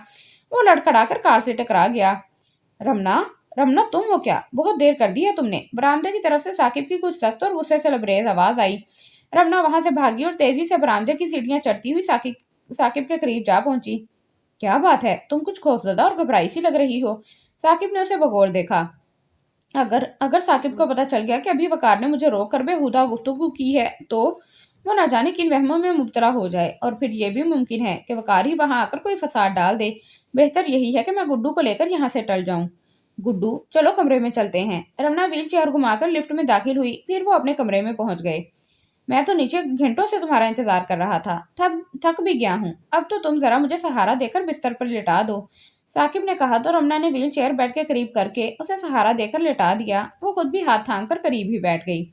وہ لڑکھڑا کر کار سے ٹکرا گیا۔ رمنا تم ہو کیا؟ بہت دیر کر دی ہے تم نے۔ برآمدے کی طرف سے ثاقب کی کچھ سخت اور غصے سے لبریز آواز آئی۔ رمنا وہاں سے بھاگی اور تیزی سے برآمدے کی سیڑھیاں چڑھتی ہوئی ثاقب کے قریب جا پہنچی۔ کیا بات ہے؟ تم کچھ خوفزدہ اور گھبرائی سی لگ رہی ہو۔ ثاقب نے اسے بغور دیکھا۔ اگر ثاقب کو پتہ چل گیا کہ ابھی وقار نے مجھے روک کر بےہودہ گفتگو کی ہے تو وہ نہ جانے کن وہموں میں مبتلا ہو جائے، اور پھر یہ بھی ممکن ہے کہ وقار ہی وہاں آ کر کوئی فساد ڈال دے۔ بہتر یہی ہے کہ میں گڈو کو لے کر یہاں سے ٹل جاؤں۔ گڈو، چلو کمرے میں چلتے ہیں۔ رمنا ویل چیئر گھما کر لفٹ میں داخل ہوئی، پھر وہ اپنے کمرے میں پہنچ گئے۔ میں تو نیچے گھنٹوں سے تمہارا انتظار کر رہا تھا، تھک بھی گیا ہوں، اب تو تم ذرا مجھے سہارا دے کر بستر پر لٹا دو، ثاقب نے کہا تو رمنا نے ویل چیئر بیڈ کے قریب کر کے اسے سہارا دے کر لٹا دیا۔ وہ خود بھی ہاتھ تھام کر قریب ہی بیٹھ گئی۔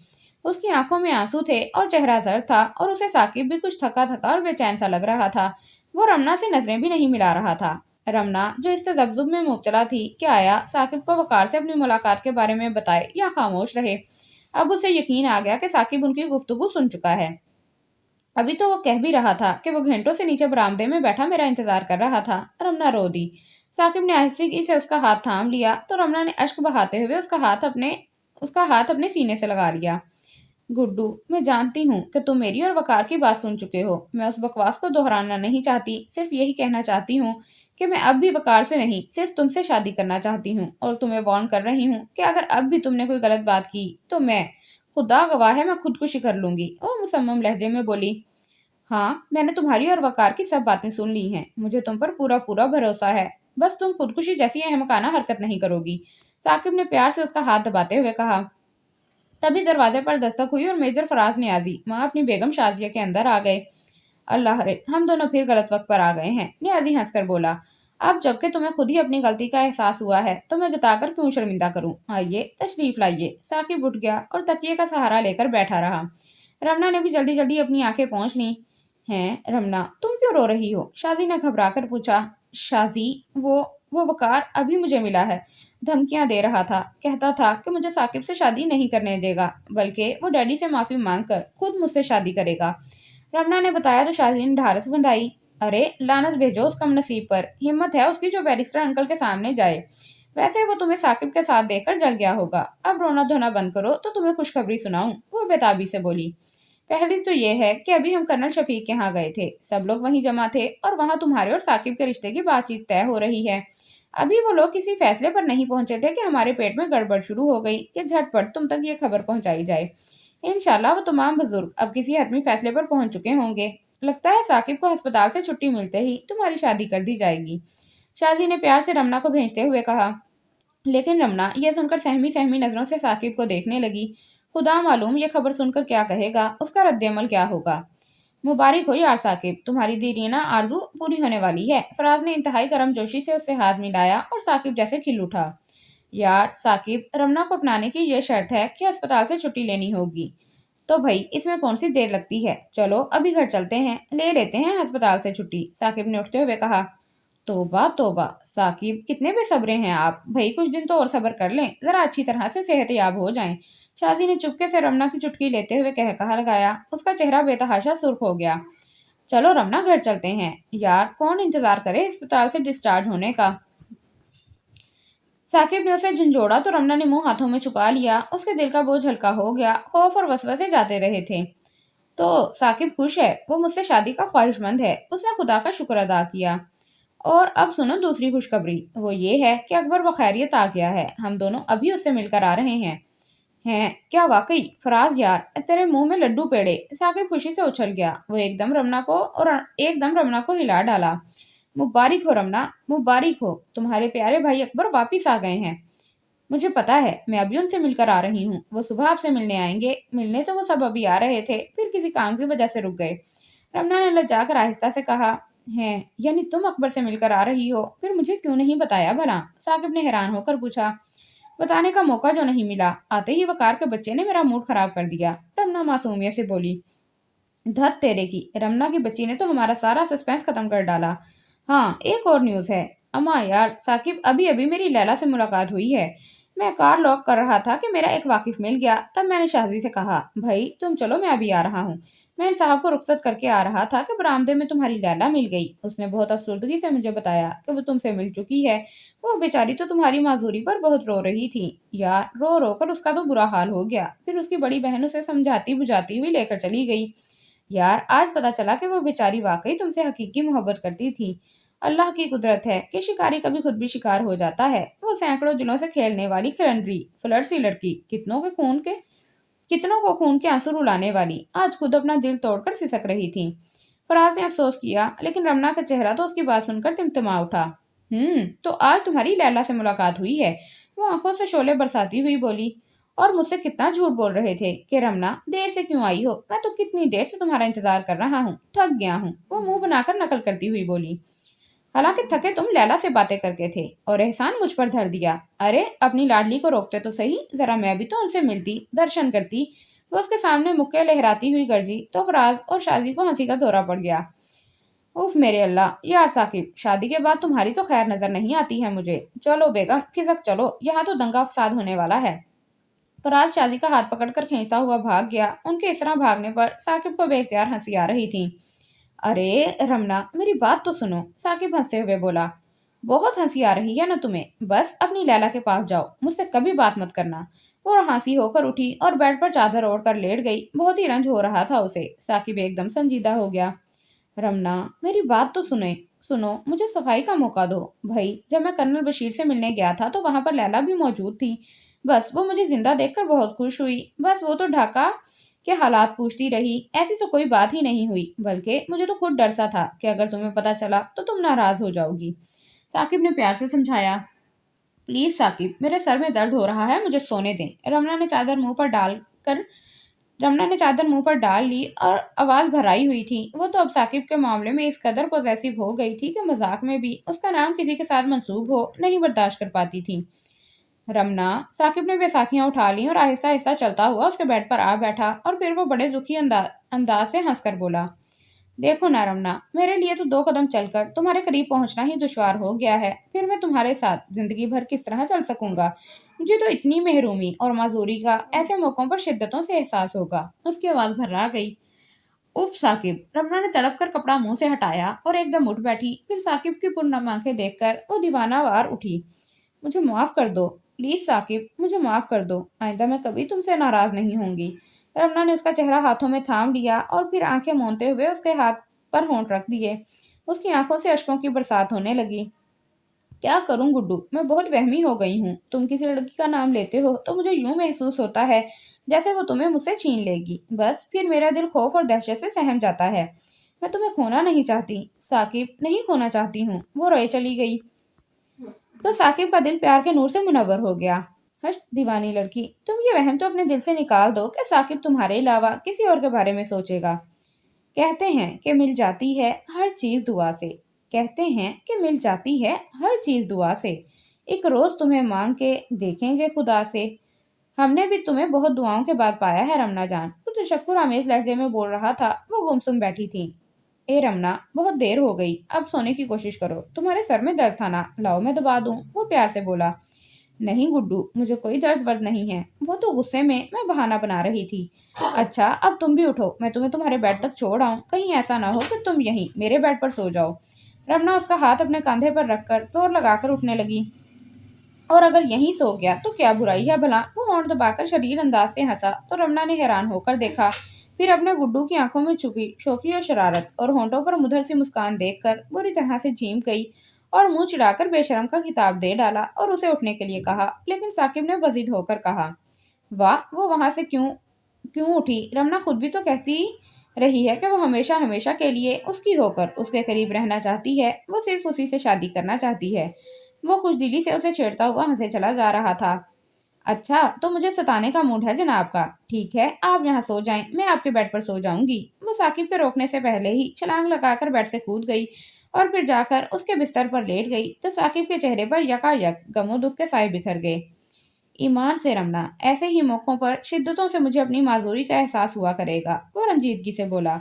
اس کی آنکھوں میں آنسو تھے اور چہرہ زرد تھا اور اسے ثاقب بھی کچھ تھکا تھکا اور بے چین سا لگ رہا تھا۔ وہ رمنا سے نظریں بھی نہیں ملا رہا تھا۔ رمنا جو اس تذبذب میں مبتلا تھی کہ آیا ثاقب کو وقار سے اپنی ملاقات کے بارے میں بتائے یا خاموش رہے، اب اسے یقین آ گیا کہ ثاقب ان کی گفتگو سن چکا ہے۔ ابھی تو وہ کہہ بھی رہا تھا کہ وہ گھنٹوں سے نیچے برآمدے میں بیٹھا میرا انتظار کر رہا تھا۔ رمنا رو دی۔ ثاقب نے آہستگی سے اس کا ہاتھ تھام لیا تو رمنا نے اشک بہاتے ہوئے اس کا ہاتھ اپنے سینے سے لگا لیا۔ گڈو، میں جانتی ہوں کہ تم میری اور وقار کی بات سن چکے ہو، میں اس بکواس کو دہرانا نہیں چاہتی، صرف یہی کہنا چاہتی ہوں کہ میں اب بھی وقار سے نہیں صرف تم سے شادی کرنا چاہتی ہوں، اور تمہیں وارن کر رہی ہوں کہ اگر اب بھی تم نے کوئی غلط بات کی تو میں، خدا گواہ ہے، میں خودکشی کر لوں گی۔ وہ مصمم لہجے میں بولی، ہاں میں نے تمہاری اور وقار کی سب باتیں سن لی ہیں، مجھے تم پر پورا پورا بھروسہ ہے، بس تم خودکشی جیسی احمقانہ حرکت نہیں کرو گی۔ ثاقب نے پیار سے اس کا ہاتھ دباتے ہوئے کہا۔ تبھی دروازے پر دستک ہوئی اور میجر فراز نیازی وہاں اپنی بیگم شازیہ کے اندر آ گئے۔ اللہ رے، ہم دونوں پھر غلط وقت پر آ گئے ہیں، نیازی ہنس کر بولا۔ اب جبکہ تمہیں خود ہی اپنی غلطی کا احساس ہوا ہے تو میں جتا کر کیوں شرمندہ کروں، آئیے تشریف لائیے۔ ثاقب اٹھ گیا اور تکیے کا سہارا لے کر بیٹھا رہا۔ رمنا نے بھی جلدی جلدی اپنی آنکھیں پونچھ لیں۔ ہیں رمنا، تم کیوں رو رہی ہو؟ شازی نے گھبرا کر پوچھا۔ شازی، وہ وقار ابھی مجھے ملا ہے، دھمکیاں دے رہا تھا، کہتا تھا کہ مجھے ثاقب سے شادی نہیں کرنے دے گا، بلکہ وہ ڈیڈی سے معافی مانگ کر خود مجھ سے شادی کرے گا۔ رمنا نے بتایا تو شازی نے ڈھارس بندھائی۔ ارے لعنت بھیجو اس کم نصیب پر، ہمت ہے اس کی جو بیرسٹر انکل کے سامنے جائے، ویسے وہ تمہیں ثاقب کے ساتھ دیکھ کر جل گیا ہوگا۔ اب رونا دھونا بند کرو تو تمہیں خوشخبری سناؤں، وہ بےتابی سے بولی۔ پہلی تو یہ ہے کہ ابھی ہم کرنل شفیق کے ہاں گئے تھے، سب لوگ وہیں جمع تھے اور وہاں تمہارے اور ثاقب کے رشتے کی بات چیت طے ہو رہی ہے۔ ابھی وہ لوگ کسی فیصلے پر نہیں پہنچے تھے کہ ہمارے پیٹ میں گڑبڑ شروع ہو گئی کہ جھٹ پٹ تم تک یہ خبر پہنچائی جائے۔ انشاءاللہ وہ تمام بزرگ اب کسی حتمی فیصلے پر پہنچ چکے ہوں گے۔ لگتا ہے ثاقب کو ہسپتال سے چھٹی ملتے ہی تمہاری شادی کر دی جائے گی، شازی نے پیار سے رمنا کو بھیجتے ہوئے کہا۔ لیکن رمنا یہ سن کر سہمی سہمی نظروں سے ثاقب کو دیکھنے لگی۔ خدا معلوم یہ خبر سن کر کیا کہے گا، اس کا رد عمل کیا ہوگا۔ مبارک ہو یار ثاقب، تمہاری دیرینہ آرزو پوری ہونے والی ہے۔ فراز نے انتہائی گرم جوشی سے اس سے ہاتھ ملایا اور ثاقب جیسے کھل اٹھا۔ یار ثاقب، رمنا کو اپنانے کی یہ شرط ہے کہ ہسپتال سے چھٹی لینی ہوگی، تو بھائی اس میں کون سی دیر لگتی ہے، چلو ابھی گھر چلتے ہیں، لے لیتے ہیں ہسپتال سے چھٹی، ثاقب نے اٹھتے ہوئے کہا۔ توبہ توبہ ثاقب، کتنے بے صبرے ہیں آپ، بھائی کچھ دن تو اور صبر کر لیں، ذرا اچھی طرح سے صحت یاب ہو جائیں، شازی نے چپکے سے رمنا کی چٹکی لیتے ہوئے کہا لگایا۔ اس کا چہرہ بے تحاشا سرخ ہو گیا۔ چلو رمنا گھر چلتے ہیں، یار کون انتظار کرے ہسپتال سے ڈسچارج ہونے کا۔ ثاقب نے اسے جھنجھوڑا تو رمنا نے منہ ہاتھوں میں چھپا لیا، اس کے دل کا بوجھ ہلکا ہو گیا، خوف اور وسوسے جاتے رہے تھے۔ تو ثاقب خوش ہے، وہ مجھ سے شادی کا خواہش مند ہے، اس نے خدا کا شکر ادا کیا۔ اور اب سنو دوسری خوشخبری، وہ یہ ہے کہ اکبر بخیریت آ گیا ہے، ہم دونوں ابھی اس سے مل کر آ رہے ہیں۔ ہیں کیا واقعی؟ فراز یار تیرے منہ میں لڈو پیڑے، ثاقب خوشی سے اچھل گیا، وہ ایک دم رمنا کو ہلا ڈالا۔ مبارک ہو رمنا، مبارک ہو، تمہارے پیارے بھائی اکبر واپس آ گئے ہیں۔ مجھے پتا ہے، میں ابھی ان سے مل کر آ رہی ہوں، وہ صبح آپ سے ملنے آئیں گے، ملنے تو وہ سب ابھی آ رہے تھے، پھر کسی کام کی وجہ سے رک گئے۔ رمنا نے لجا کر آہستہ سے کہا۔ ہیں یعنی تم اکبر سے مل کر آ رہی ہو، پھر مجھے کیوں نہیں بتایا بھلا؟ ثاقب نے حیران ہو کر پوچھا۔ بتانے کا موقع جو نہیں ملا، آتے ہی وقار کے بچے نے میرا موڈ خراب کر دیا، رمنا معصومیت سے بولی۔ دھت تیرے کی، رمنا کی بچی نے تو ہمارا سارا سسپینس ختم کر ڈالا۔ ہاں ایک اور نیوز ہے، اما یار ثاقب، ابھی میری لیلا سے ملاقات ہوئی ہے، میں کار لاک کر رہا تھا کہ میرا ایک واقف مل گیا، تب میں نے شازی سے کہا بھائی تم چلو میں ابھی آ رہا ہوں، میں ان صاحب کو رخصت کر کے آ رہا تھا کہ برآمدے میں تمہاری لیلا مل گئی، اس نے بہت افسردگی سے مجھے بتایا کہ وہ تم سے مل چکی ہے، وہ بیچاری تو تمہاری معذوری پر بہت رو رہی تھی، یار رو رو کر اس کا تو برا حال ہو گیا، پھر اس کی بڑی بہن اسے سمجھاتی بجھاتی ہوئی لے کر چلی گئی۔ یار آج پتا چلا کہ وہ بیچاری واقعی تم سے حقیقی محبت کرتی تھی، اللہ کی قدرت ہے کہ شکاری کبھی خود بھی شکار ہو جاتا ہے، وہ سینکڑوں دلوں سے کھیلنے والی کھلنڈری فلر سی لڑکی، کتنوں کو خون کے آنسو رلانے والی، آج خود اپنا دل توڑ کر سسک رہی تھی۔ فراز نے افسوس کیا، لیکن رمنا کا چہرہ تو اس کی بات سن کر تمتما اٹھا۔ تو آج تمہاری لیلا سے ملاقات ہوئی ہے، وہ آنکھوں سے شعلے برساتی ہوئی بولی۔ اور مجھ سے کتنا جھوٹ بول رہے تھے کہ رمنا دیر سے کیوں آئی ہو، میں تو کتنی دیر سے تمہارا انتظار کر رہا ہوں، تھک گیا ہوں، وہ منہ بنا کر نقل کرتی ہوئی بولی۔ حالانکہ تھکے تم لیلا سے باتیں کر کے تھے اور احسان مجھ پر دھر دیا۔ ارے اپنی لاڈلی کو روکتے تو صحیح، ذرا میں بھی تو ان سے ملتی، درشن کرتی۔ وہ اس کے سامنے مکے لہراتی ہوئی گرجی تو فراز اور شادی کو ہنسی کا دورہ پڑ گیا۔ اوف میرے اللہ، یار ثاقب، شادی کے بعد تمہاری تو خیر نظر نہیں آتی ہے مجھے۔ چلو بیگم کھسک چلو، یہاں تو دنگا فساد ہونے والا ہے۔ فراز شادی کا ہاتھ پکڑ کر کھینچتا ہوا بھاگ گیا۔ ان کے اس طرح بھاگنے پر ثاقب کو بے اختیار ہنسی آ رہی تھی۔ ارے رمنا، میری بات تو سنو، ثاقب ہنستے ہوئے بولا۔ بہت ہنسی آ رہی ہے نا تمہیں؟ بس اپنی لیلا کے پاس جاؤ، مجھ سے کبھی بات مت کرنا۔ وہ ہنسی ہو کر اٹھی اور بیڈ پر چادر اوڑھ کر لیٹ گئی۔ بہت ہی رنج ہو رہا تھا اسے۔ ثاقب ایک دم سنجیدہ ہو گیا۔ رمنا، میری بات تو سنو، مجھے صفائی کا موقع دو۔ بھائی، جب میں کرنل بشیر سے ملنے گیا تھا تو وہاں پر لیلا بھی موجود تھی۔ بس وہ مجھے زندہ دیکھ کر بہت خوش ہوئی۔ بس وہ تو ڈھاکہ کے حالات پوچھتی رہی، ایسی تو کوئی بات ہی نہیں ہوئی، بلکہ مجھے تو خود ڈر سا تھا کہ اگر تمہیں پتا چلا تو تم ناراض ہو جاؤ گی۔ ثاقب نے پیار سے سمجھایا۔ پلیز ثاقب، میرے سر میں درد ہو رہا ہے، مجھے سونے دیں۔ رمنا نے چادر منہ پر ڈال لی اور آواز بھرائی ہوئی تھی۔ وہ تو اب ثاقب کے معاملے میں اس قدر پوزیسو ہو گئی تھی کہ مذاق میں بھی اس کا نام کسی کے ساتھ منسوب ہو نہیں برداشت کر پاتی تھی۔ رمنا، ثاقب نے بیساکھیاں اٹھا لی اور آہستہ آہستہ چلتا ہوا اس کے بیڈ پر آ بیٹھا اور پھر وہ بڑے دکھی انداز سے ہنس کر بولا۔ دیکھو نا رمنا، میرے لیے تو 2 قدم چل کر تمہارے قریب پہنچنا ہی دشوار ہو گیا ہے، پھر میں تمہارے ساتھ زندگی بھر کس طرح چل سکوں گا؟ مجھے تو اتنی محرومی اور معذوری کا ایسے موقعوں پر شدتوں سے احساس ہوگا۔ اس کی آواز بھرا گئی۔ اف ثاقب، رمنا نے تڑپ کر کپڑا منہ سے ہٹایا اور ایک دم اٹھ بیٹھی۔ پھر ثاقب کی پرنم آنکھیں دیکھ کر وہ دیوانہ وار اٹھی۔ مجھے معاف کر دو، پلیز ثاقب، مجھے معاف کر دو، آئندہ میں کبھی تم سے ناراض نہیں ہوں گی۔ رمنا نے اس کا چہرہ ہاتھوں میں تھام لیا اور پھر آنکھیں موندتے ہوئے اس کے ہاتھ پر ہونٹ رکھ دیے۔ اس کی آنکھوں سے اشکوں کی برسات ہونے لگی۔ کیا کروں گڈو، میں بہت وہمی ہو گئی ہوں۔ تم کسی لڑکی کا نام لیتے ہو تو مجھے یوں محسوس ہوتا ہے جیسے وہ تمہیں مجھ سے چھین لے گی۔ بس پھر میرا دل خوف اور دہشت سے سہم جاتا ہے۔ میں تمہیں کھونا نہیں چاہتی ثاقب، نہیں کھونا چاہتی ہوں۔ وہ روئے چلی گئی تو ثاقب کا دل پیار کے نور سے منور ہو گیا۔ ہش دیوانی لڑکی، تم یہ وہم تو اپنے دل سے نکال دو کہ ثاقب تمہارے علاوہ کسی اور کے بارے میں سوچے گا۔ کہتے ہیں کہ مل جاتی ہے ہر چیز دعا سے، کہتے ہیں کہ مل جاتی ہے ہر چیز دعا سے، ایک روز تمہیں مانگ کے دیکھیں گے خدا سے۔ ہم نے بھی تمہیں بہت دعاؤں کے بعد پایا ہے رمنا جان۔ وہ تشکر آمیز لہجے میں بول رہا تھا۔ وہ گمسم بیٹھی تھی۔ اے رمنا، بہت دیر ہو گئی، اب سونے کی کوشش کرو، تمہارے سر میں درد تھا نا، لاؤ میں دبا دوں۔ وہ پیار سے بولا۔ نہیں گڈو، مجھے کوئی درد ورد نہیں ہے۔ وہ تو غصے میں بہانہ بنا رہی تھی۔ اچھا اب تم بھی اٹھو، میں تمہیں تمہارے بیڈ تک چھوڑ آؤں، کہیں ایسا نہ ہو کہ تم یہیں میرے بیڈ پر سو جاؤ۔ رمنا اس کا ہاتھ اپنے کاندھے پر رکھ کر زور لگا کر اٹھنے لگی۔ اور اگر یہیں سو گیا تو کیا برائی ہے بھلا؟ وہ ہونٹ دبا کر شریر انداز سے ہنسا تو رمنا نے حیران ہو کر دیکھا، پھر اپنے گڈو کی آنکھوں میں چھپی شوخی اور شرارت اور ہونٹوں پر مدھر سی مسکان دیکھ کر بری طرح سے جھیم گئی اور منہ چڑھا کر بے شرم کا خطاب دے ڈالا اور اسے اٹھنے کے لیے کہا، لیکن ثاقب نے بضد ہو کر کہا، واہ، وہ وہاں سے کیوں اٹھی؟ رمنا خود بھی تو کہتی رہی ہے کہ وہ ہمیشہ ہمیشہ کے لیے اس کی ہو کر اس کے قریب رہنا چاہتی ہے، وہ صرف اسی سے شادی کرنا چاہتی ہے۔ وہ خوش دلی سے اسے چھیڑتا ہوا ہنسے چلا جا رہا تھا۔ اچھا تو مجھے ستانے کا موڈ ہے جناب کا، ٹھیک ہے آپ یہاں سو جائیں، میں آپ کے بیڈ پر سو جاؤں گی۔ وہ ثاقب کے روکنے سے پہلے ہی چھلانگ لگا کر بیڈ سے کود گئی اور پھر جا کر اس کے بستر پر لیٹ گئی تو ثاقب کے چہرے پر یکا یک غم و دکھ کے سائے بکھر گئے۔ ایمان سے رمنا، ایسے ہی موقعوں پر شدتوں سے مجھے اپنی معذوری کا احساس ہوا کرے گا، وہ رنجیدگی سے بولا۔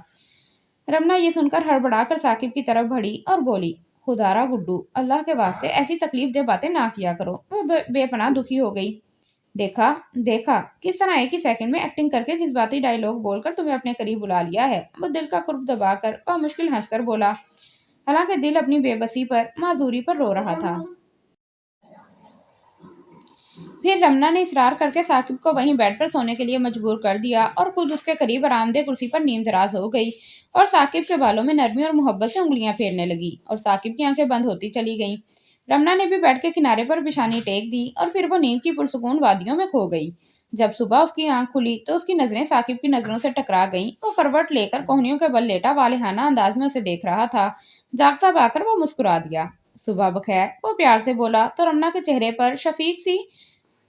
رمنا یہ سن کر ہڑبڑا کر ثاقب کی طرف بڑھی اور بولی، خدا را گڈو، اللہ کے واسطے ایسی تکلیف دہ باتیں نہ کیا کرو۔ وہ بے پناہ دکھی ہو گئی۔ دیکھا کس طرح ایک ہی سیکنڈ میں ایکٹنگ کر کے جذباتی ڈائیلاگ بول کر تمہیں اپنے قریب بلا لیا ہے۔ وہ دل کا قرب دبا کر مشکل ہنس کر بولا، حالانکہ دل اپنی بے بسی پر معذوری پر رو رہا تھا۔ پھر رمنا نے اصرار کر کے ثاقب کو وہیں بیڈ پر سونے کے لیے مجبور کر دیا اور خود اس کے قریب آرام دہ کرسی پر نیم دراز ہو گئی اور ثاقب کے بالوں میں نرمی اور محبت سے انگلیاں پھیرنے لگی اور ثاقب کی آنکھیں بند ہوتی چلی گئیں۔ رمنا نے بھی بیڈ کے کنارے پر پیشانی ٹیک دی اور پھر وہ نیند کی پرسکون وادیوں میں کھو گئی۔ جب صبح اس کی آنکھ کھلی تو اس کی نظریں ثاقب کی نظروں سے ٹکرا گئیں۔ وہ کروٹ لے کر کوہنیوں کے بل لیٹا والہانہ انداز میں اسے دیکھ رہا تھا۔ جاگتا پا کر وہ مسکرا دیا۔ صبح بخیر، وہ پیار سے بولا تو رمنا کے چہرے پر شفیق سی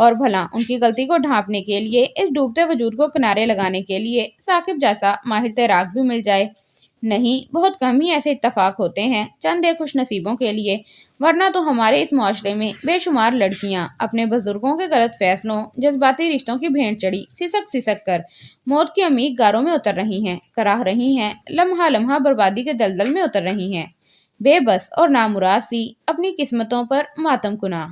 اور بھلا ان کی غلطی کو ڈھانپنے کے لیے، اس ڈوبتے وجود کو کنارے لگانے کے لیے ثاقب جیسا ماہر تیراک بھی مل جائے؟ نہیں، بہت کم ہی ایسے اتفاق ہوتے ہیں، چند ایک خوش نصیبوں کے لیے، ورنہ تو ہمارے اس معاشرے میں بے شمار لڑکیاں اپنے بزرگوں کے غلط فیصلوں، جذباتی رشتوں کی بھینٹ چڑھی سسک سسک کر موت کی عمیق گاروں میں اتر رہی ہیں، کراہ رہی ہیں، لمحہ لمحہ بربادی کے دلدل میں اتر رہی ہیں، بے بس اور نامراد سی، اپنی قسمتوں پر ماتم کناں۔